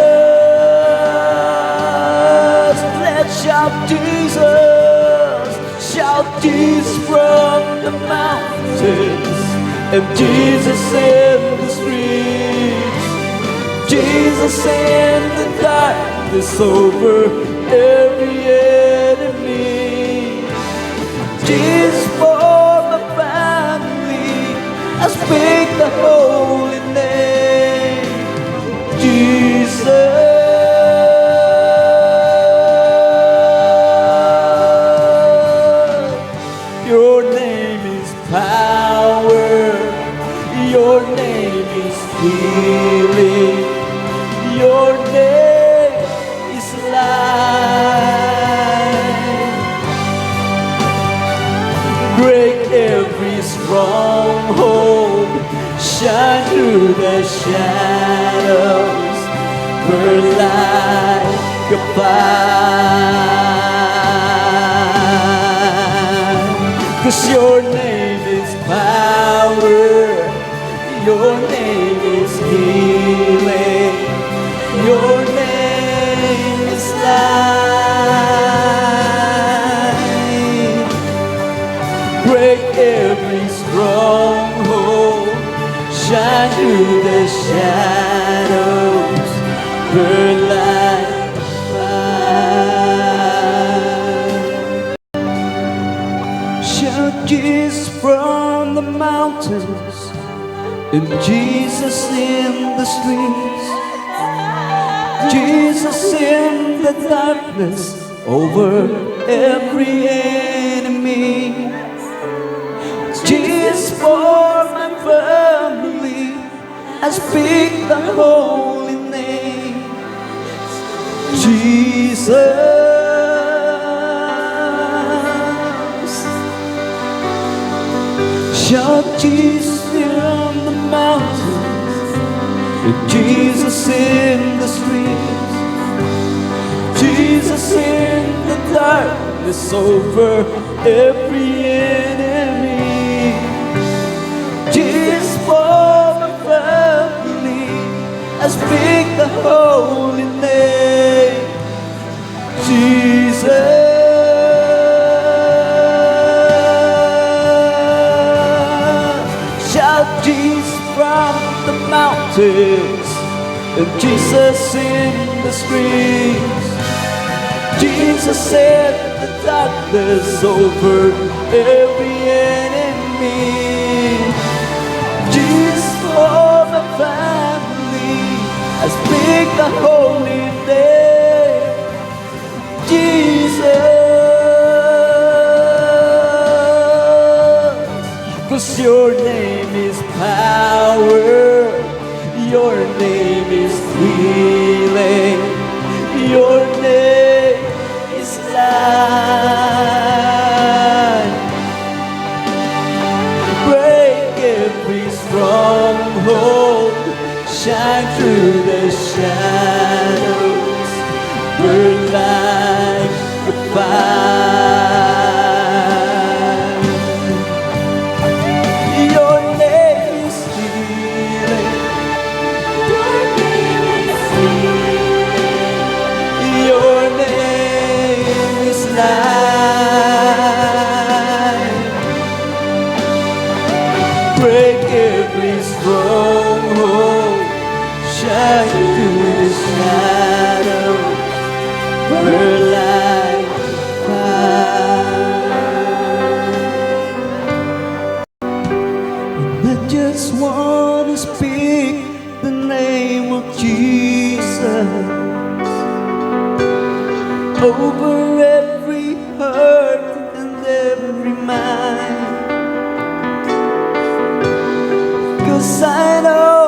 Let's shout Jesus, shout Jesus from the mountains, and Jesus in the streets, Jesus in the darkness over every enemy, Jesus for my family. I speak the holy name, Jesus. Your name is power, your name is healing, your name is light. Break every stronghold, shine through the shadows, burn like a fire. 'Cause your name is power, your name is healing, your name is light. Break every stronghold, shine through the shadows, burn like fire. Shout Jesus from the mountains, and Jesus in the streets, Jesus in the darkness over every enemy, Jesus for my family. I speak the holy name, Jesus. Shout Jesus in the mountains, and Jesus in the streets, Jesus in the darkness over every enemy, Jesus for my family, I speak the holy name, Jesus. Shout Jesus from the mountains, and Jesus in the streets, Jesus in the darkness over every enemy, Jesus for my family, I speak the holy name, Jesus. 'Cause your name is power, your name is healing, your name is life. Break every stronghold, shine through the shadows, burn like the fire. Your name is healing, your name is life. Break every stronghold, shine through the shadow, burn like fire. And I just want to speak the name of Jesus over every heart and every mind. 'Cause I know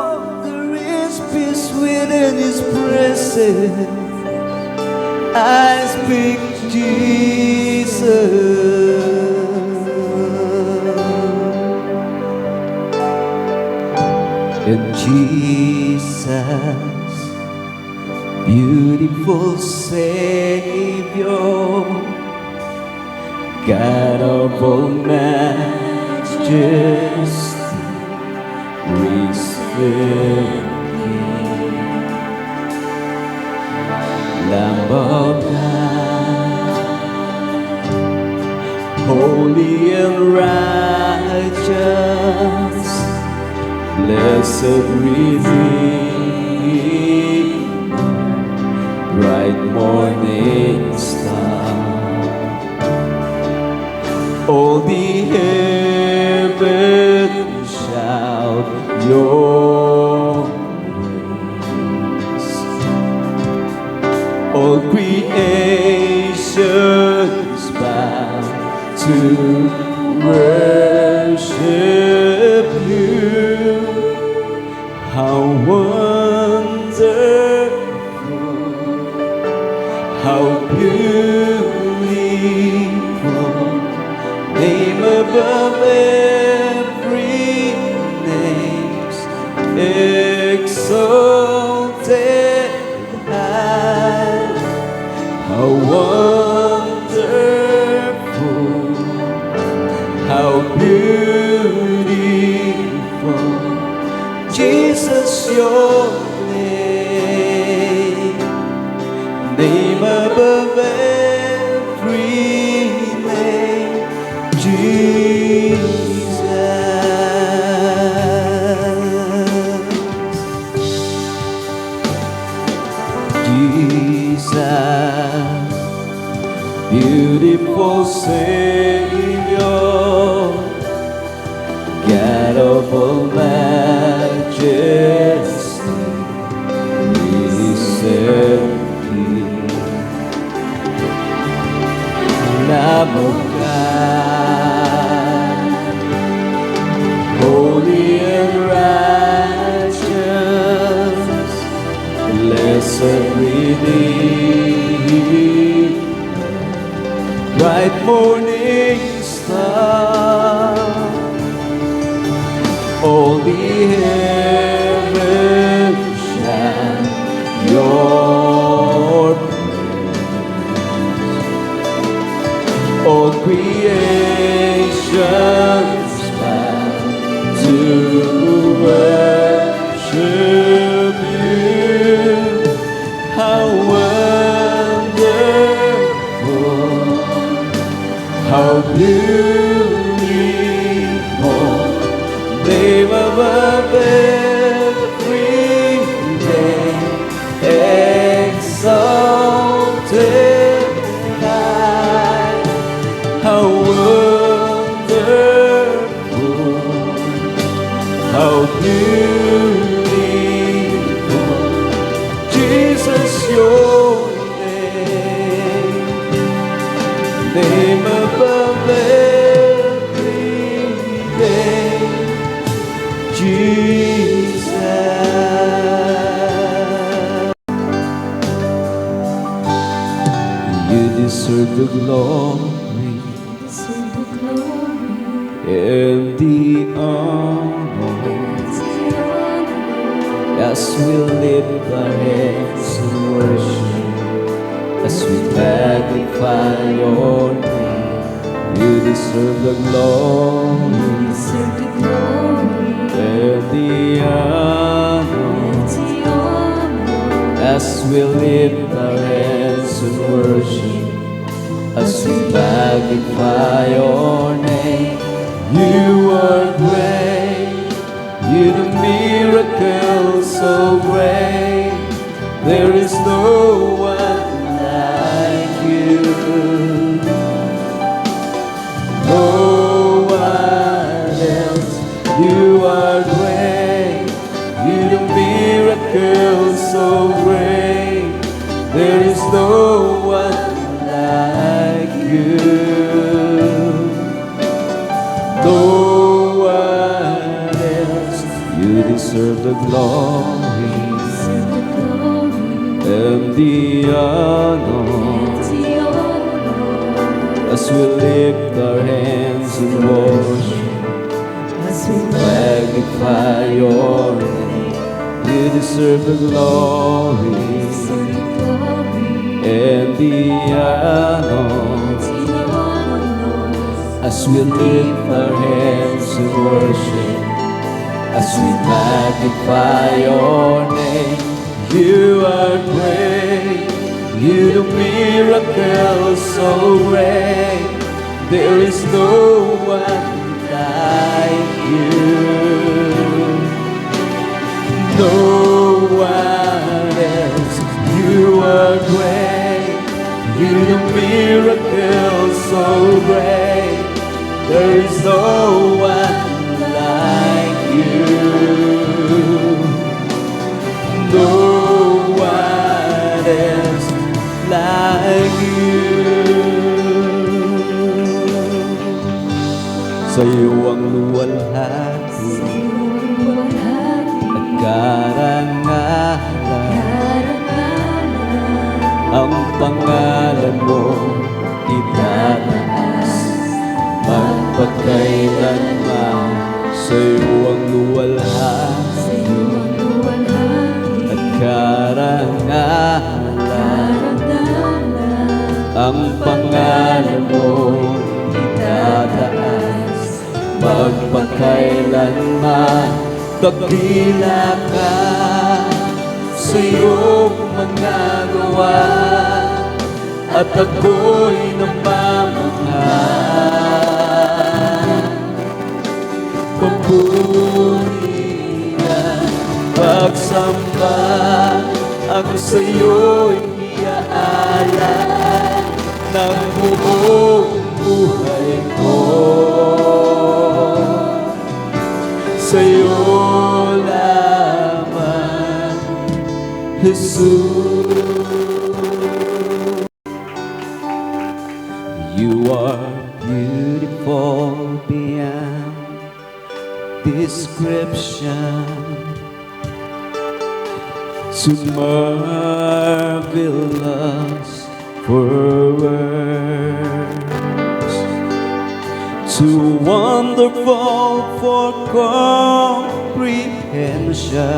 there is peace within His presence. I speak Jesus. And Jesus, beautiful Savior, God of all majesty, risen King, Lamb of God, holy and righteous, blessed Redeemer, bright morning star. All the heavens shout your praise. All creations bow to worship you. How wonderful, how beautiful, name above every name's exalted high. How wonderful, how beautiful, Jesus, your name, name above every name, Jesus. Jesus, beautiful Savior, God of all majesty, be heaven shout your praise. All creations bow to worship you. How wonderful, how beautiful, name above every name, exalted high. How wonderful, how beautiful, Jesus, your name above every name, Jesus. You deserve the glory and the honor, as we lift our hands in worship, as we magnify your name. You deserve the glory and the honor, as we lift our hands in worship, as we magnify your name. You are great, you do miracles so great, there is no one like you. No one else. You are great, you do miracles so great, there is no one like you. No one else. You deserve the glory and the honor, as we lift our hands in worship, as we magnify your name. You deserve the glory and the honor, as we lift our hands in worship, as we magnify your name. You are great, you do miracles so great, there is no one like you. No one else. You are great, you do miracles so great, there is no one like you. No one else like you. Sa'yo ang luwalhati at karangalan, ang pangalan mo itataas magpakailanman. Sa'yo ang luwalhati at karangalan, ang pangalan mo itataas magpakailanman. Pagdila ka sa iyong mga gawa, at ako'y namamangha. Papurihan, pagsamba, ako sa iyo'y iaalay ng buong buhay ko. Sa iyo lamang, Jesus. You are beautiful beyond description, too marvelous for words, too wonderful for comprehension. comprehension,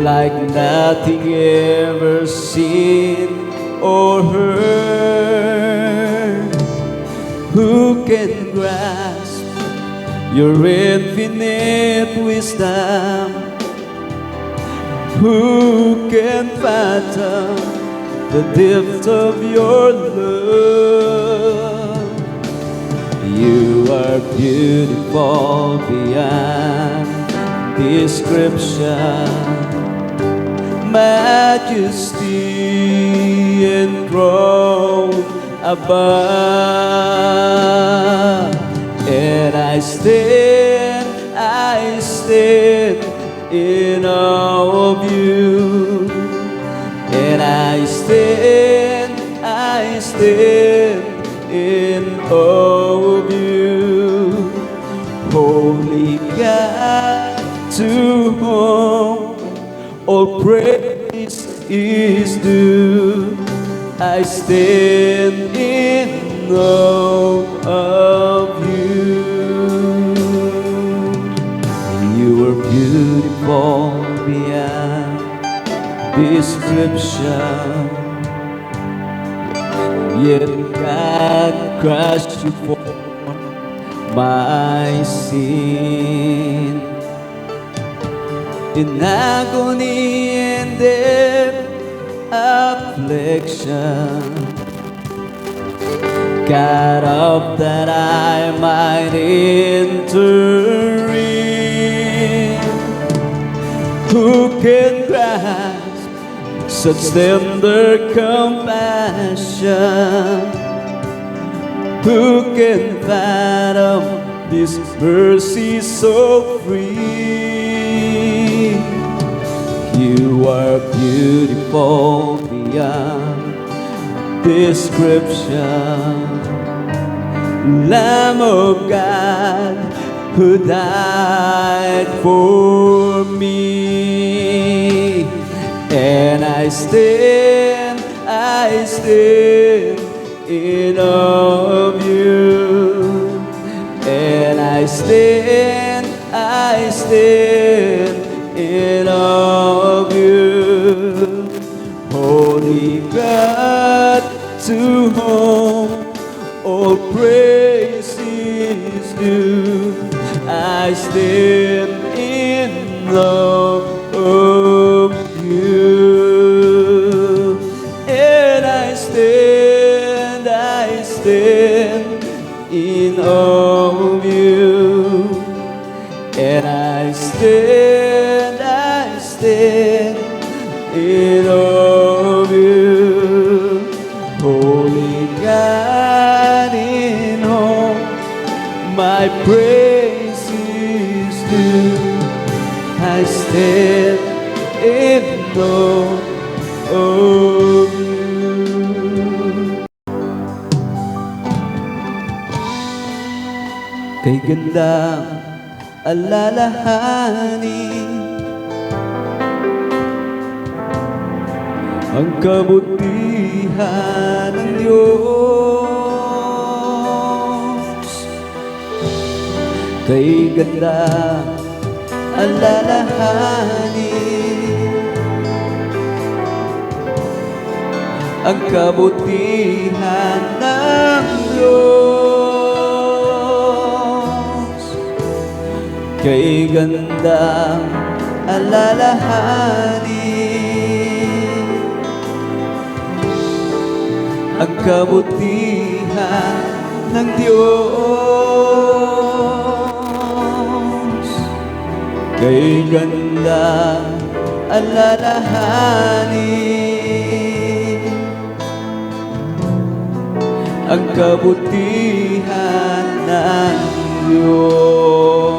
like nothing ever seen or heard. Who can grasp your infinite wisdom? Who can fathom the depth of your love? You are beautiful beyond description, majesty enthroned above. And I stand in awe of you. And I stand in awe of you. Holy God, to whom all praise is due, I stand in awe of you. You are beautiful beyond description, yet God crushed you for my sin. In agony and death, affliction, got up that I might enter in. Who can grasp such tender compassion? Who can fathom this mercy so free? You are beautiful beyond description, Lamb of God who died for me. And I stand in awe of you. And I stand in awe of you. Holy God, to whom all praise is due, I stand in love of you. And I stand in awe of you. And I stand in awe of you. Holy God, in whom my praise is due, I stand in awe of you. Kay gandang alalahanin ang kabutihan ng Diyos. Kay gandang alalahanin ang kabutihan ng Diyos. Kay gandang alalahanin ang kabutihan ng Diyos. Kay gandang alalahanin ang kabutihan ng Diyos.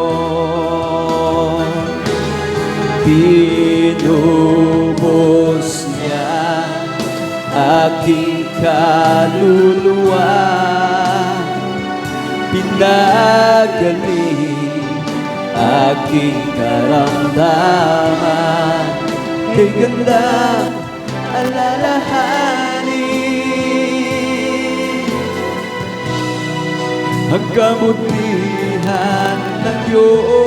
Tinubos niya aking kaluluwa, pinagaling aking karamdaman. Kay gandang alalahanin ang kabutihan ng Diyos.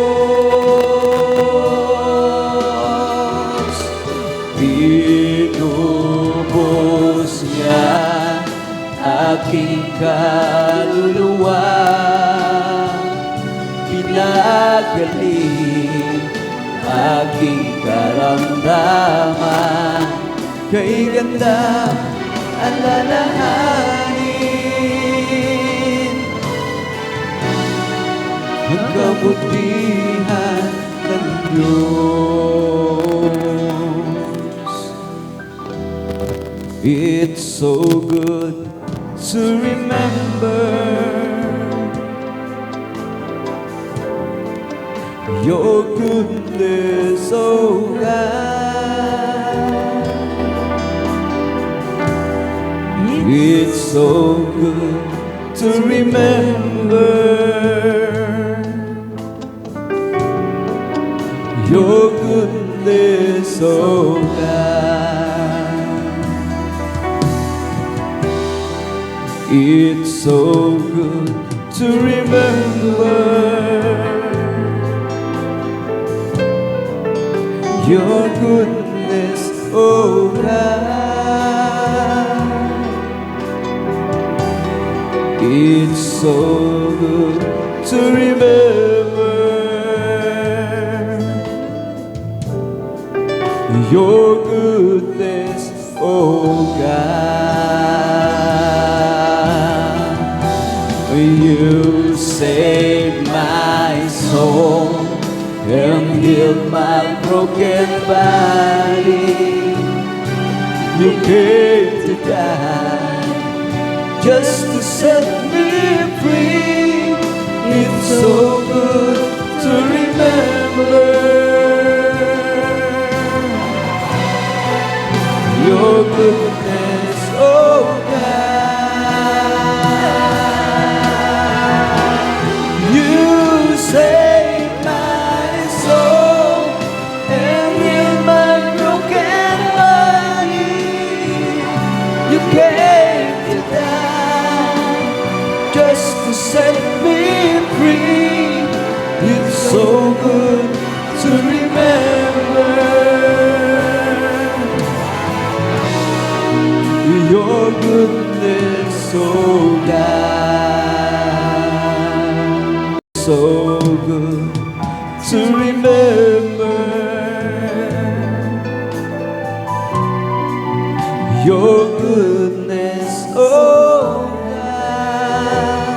Inubos niya aking kaluluwa, pinagaling aking karamdaman, kay ganda alalahanin ang kabutihan ng Diyos. It's so good to remember your goodness, oh God. It's so good to remember your goodness, oh God. It's so good to remember your goodness, oh God. It's so good to remember your goodness, oh God. You saved my soul and healed my broken body. You came to die just to set me free. It's so good to remember your goodness, oh God. You saved my soul and healed my broken body. You came to die just to set me free. It's so good to remember your goodness, oh God. So good to remember your goodness, oh God.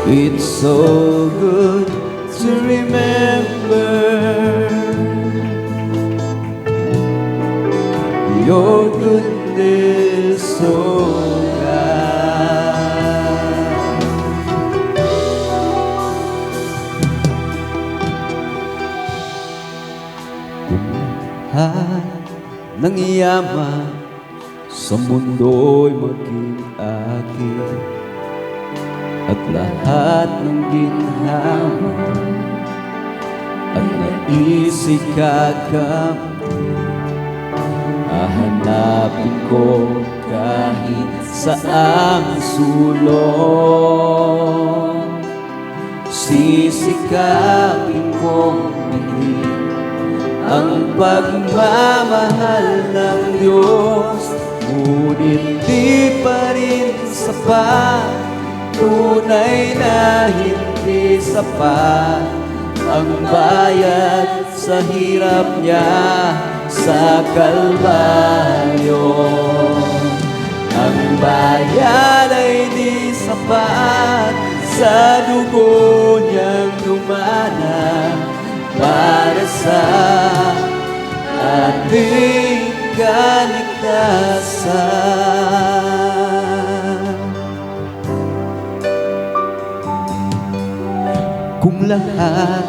It's so good to remember your goodness, oh God. Kung lahat ng yaman sa mundo'y maging akin, at lahat ng ginhawa at naisip kakamit, hahanapin ko kahit saang sulok. Sisikapin kong bigin ang pagmamahal ng Diyos, ngunit di pa rin sapat, tunay na hindi sapat ang bayad sa hirap niya sa Kalbaryo. Ang bayad ay di sapat sa dugo niyang dumana para sa ating kaligtasan. Kung lahat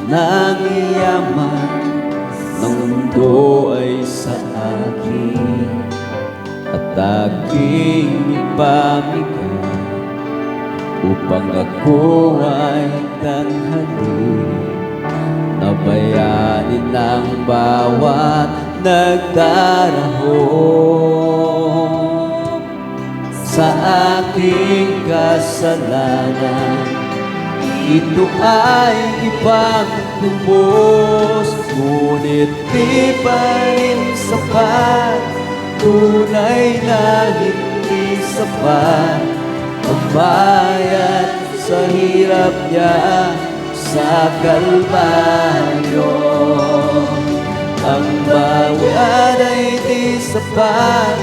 ng yaman ng mundo ay sa akin at aking ipamigay upang ako ay tanghalin, nabayanin ng bawat nagdarahon. sa aking kasalanan. Ito ay ibang lubos, ngunit di pa rin sapat. Tunay na hindi sapat ang bayad sa hirap niya sa Kalbaryo. Ang bayad ay di sapat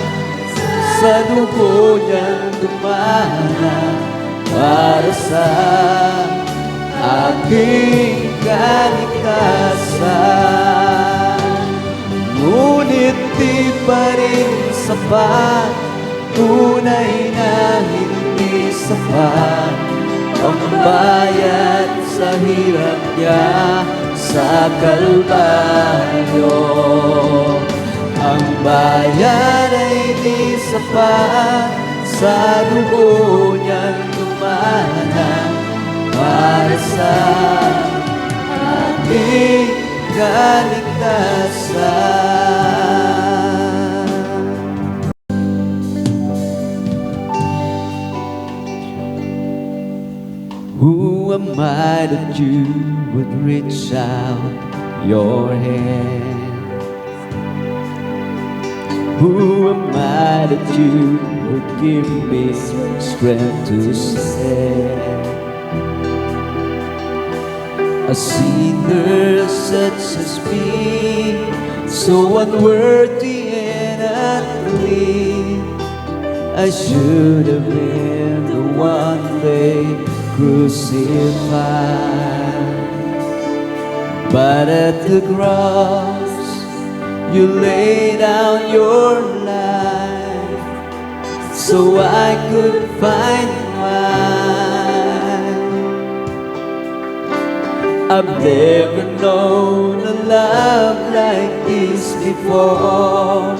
sa dugo niyang dumana para sa aking kaligtasan. Ngunit di pa rin sapat, tunay na hindi sapat ang bayad sa hirap niya sa Kalbaryo. Ang bayad ay di sapat sa dugo niyang dumana para sa ating kaligtasan. Who am I that you would reach out your hand? Who am I that you would give me strength to stand? A sinner such as me, so unworthy and unclean, I should have been the one they crucified. But at the cross, you lay down your life so I could find mine. I've never known a love like this before.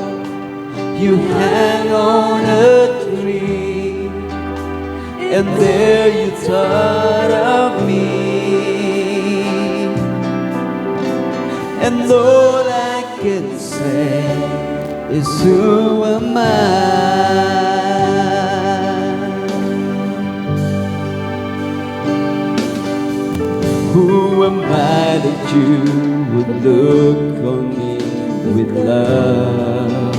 You hang on a tree, and there you thought of me. And all I can say is, who am I? Who am I that you would look on me with love?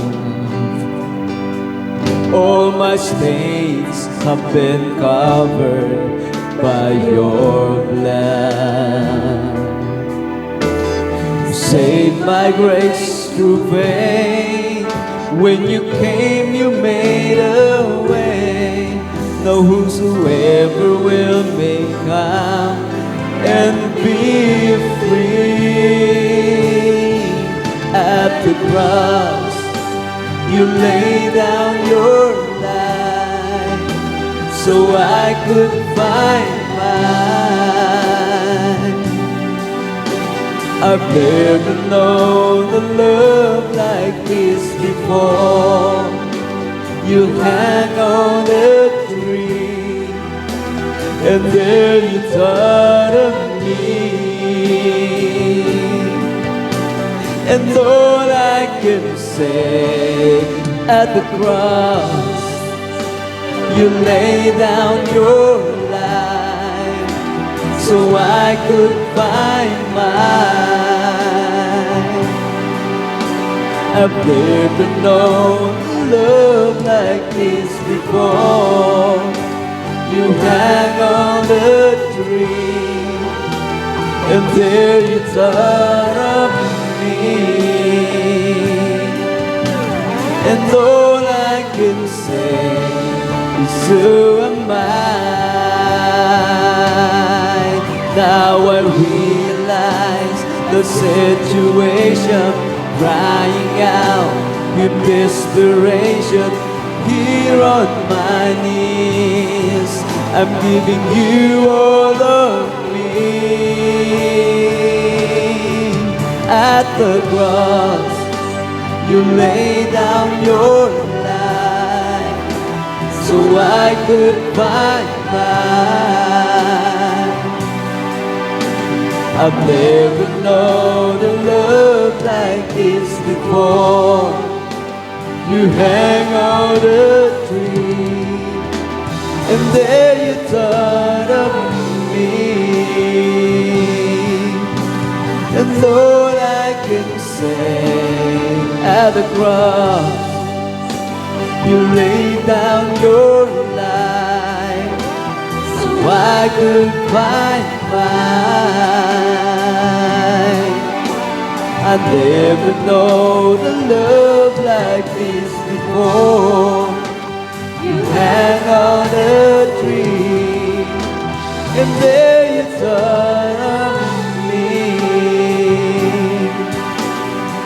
All my stains have been covered by your blood. You saved my grace through faith. When you came, you made a way. No whosoever will may come and be free. At the cross, you lay down your life so I could find mine. I've never known a love like this before. You hang on a tree, and there you thought of me. And all I can say, at the cross, you lay down your life so I could find mine. I've never known love like this before. You hang on a tree, and there you thought of me. And all I can say is, who am I? Now I realize the situation, crying out with desperation. Here on my knees, I'm giving you all of me. At the cross, you lay down your life so I could find mine. I've never known a love like this before. You hang on a tree, And there you thought of me. And Lord, I can say at the cross, you laid down your life so I could find mine. I never know the love like this before. You hang on a tree, and there you thought of me.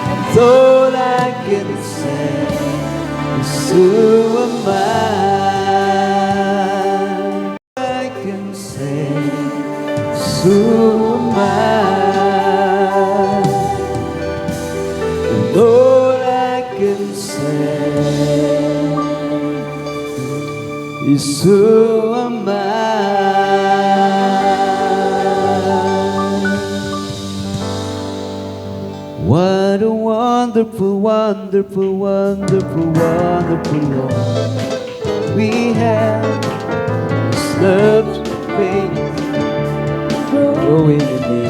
And all I can say is, who am I? I can say is, who am I? And all I can say is, who am I? What a wonderful, wonderful, wonderful, wonderful Lord we have. His love to faith growing in me.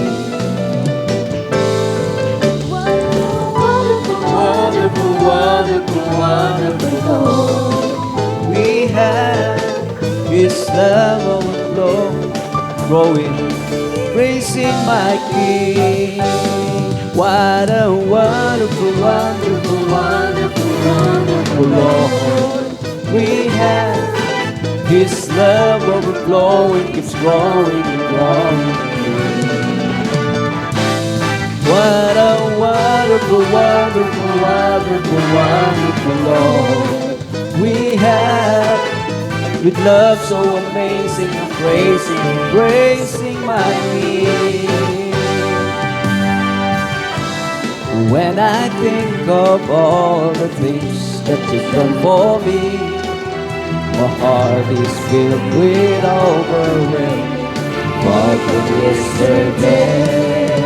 Wonderful, wonderful, wonderful Lord we have. His love overflow, growing, praising my King. What a wonderful, wonderful, wonderful, wonderful Lord we have. His love overflowing, keeps growing and growing. What a wonderful, wonderful, wonderful, wonderful Lord we have. With love so amazing, I'm praising my King. When I think of all the things that you've done for me, my heart is filled with overwhelming love of yesterday.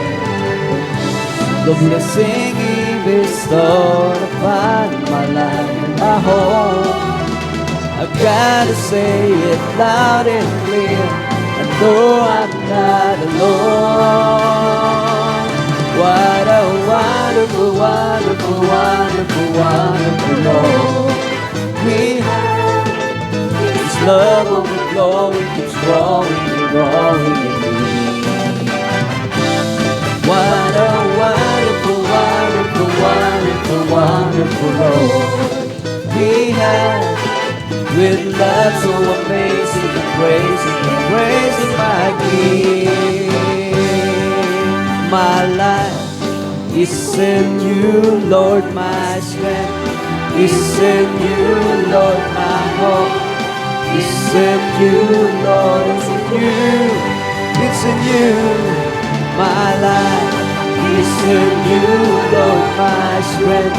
The blessing He bestowed upon my life and my home, I've gotta say it loud and clear, I know I'm not alone. What a wonderful, wonderful, wonderful, wonderful Lord we have. His love overflowing, keeps growing and growing in me. What a wonderful, wonderful, wonderful, wonderful Lord we have. With love so amazing, and praising my King. My life is in you, Lord, my strength is in you, Lord, my hope is in you, Lord, it's in you, it's in you. My life is in you, Lord, my strength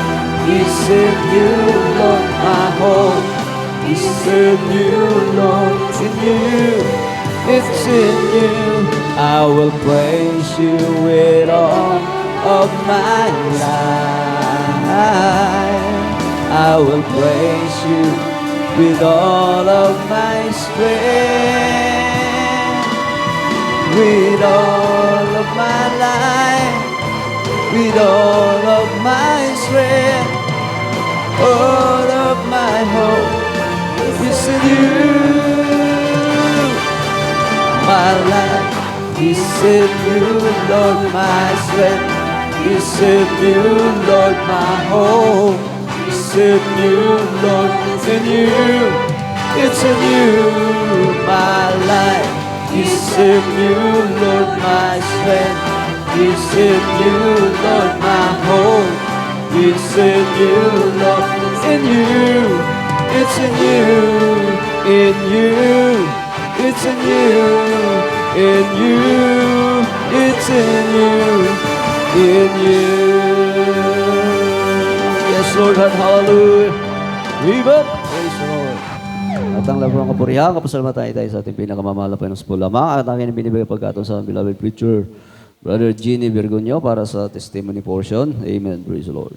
is in you, Lord, my hope is in you, Lord, it's in you, it's in you. I will praise you with all of my life. I will praise you with all of my strength. With all of my life, with all of my strength, all of my hope is in you. My life is in you, Lord, my strength is in you, Lord, my hope is in you, Lord, it's in you, it's in you. My life is in you, Lord, my strength is in you, Lord, my hope is in you, Lord, it's in you, it's in you, in you, it's in you, in you, it's in you, in you. Yes, Lord, and hallelujah. Amen. Praise the Lord. At ang labang kapurihan, kapasalamatan tayo sa ating pinakamamahal na Panginoon po lamang at ang aking binibigay pagkataon sa beloved preacher, Brother Genie Virgonio, para sa testimony portion. Amen. Praise the Lord.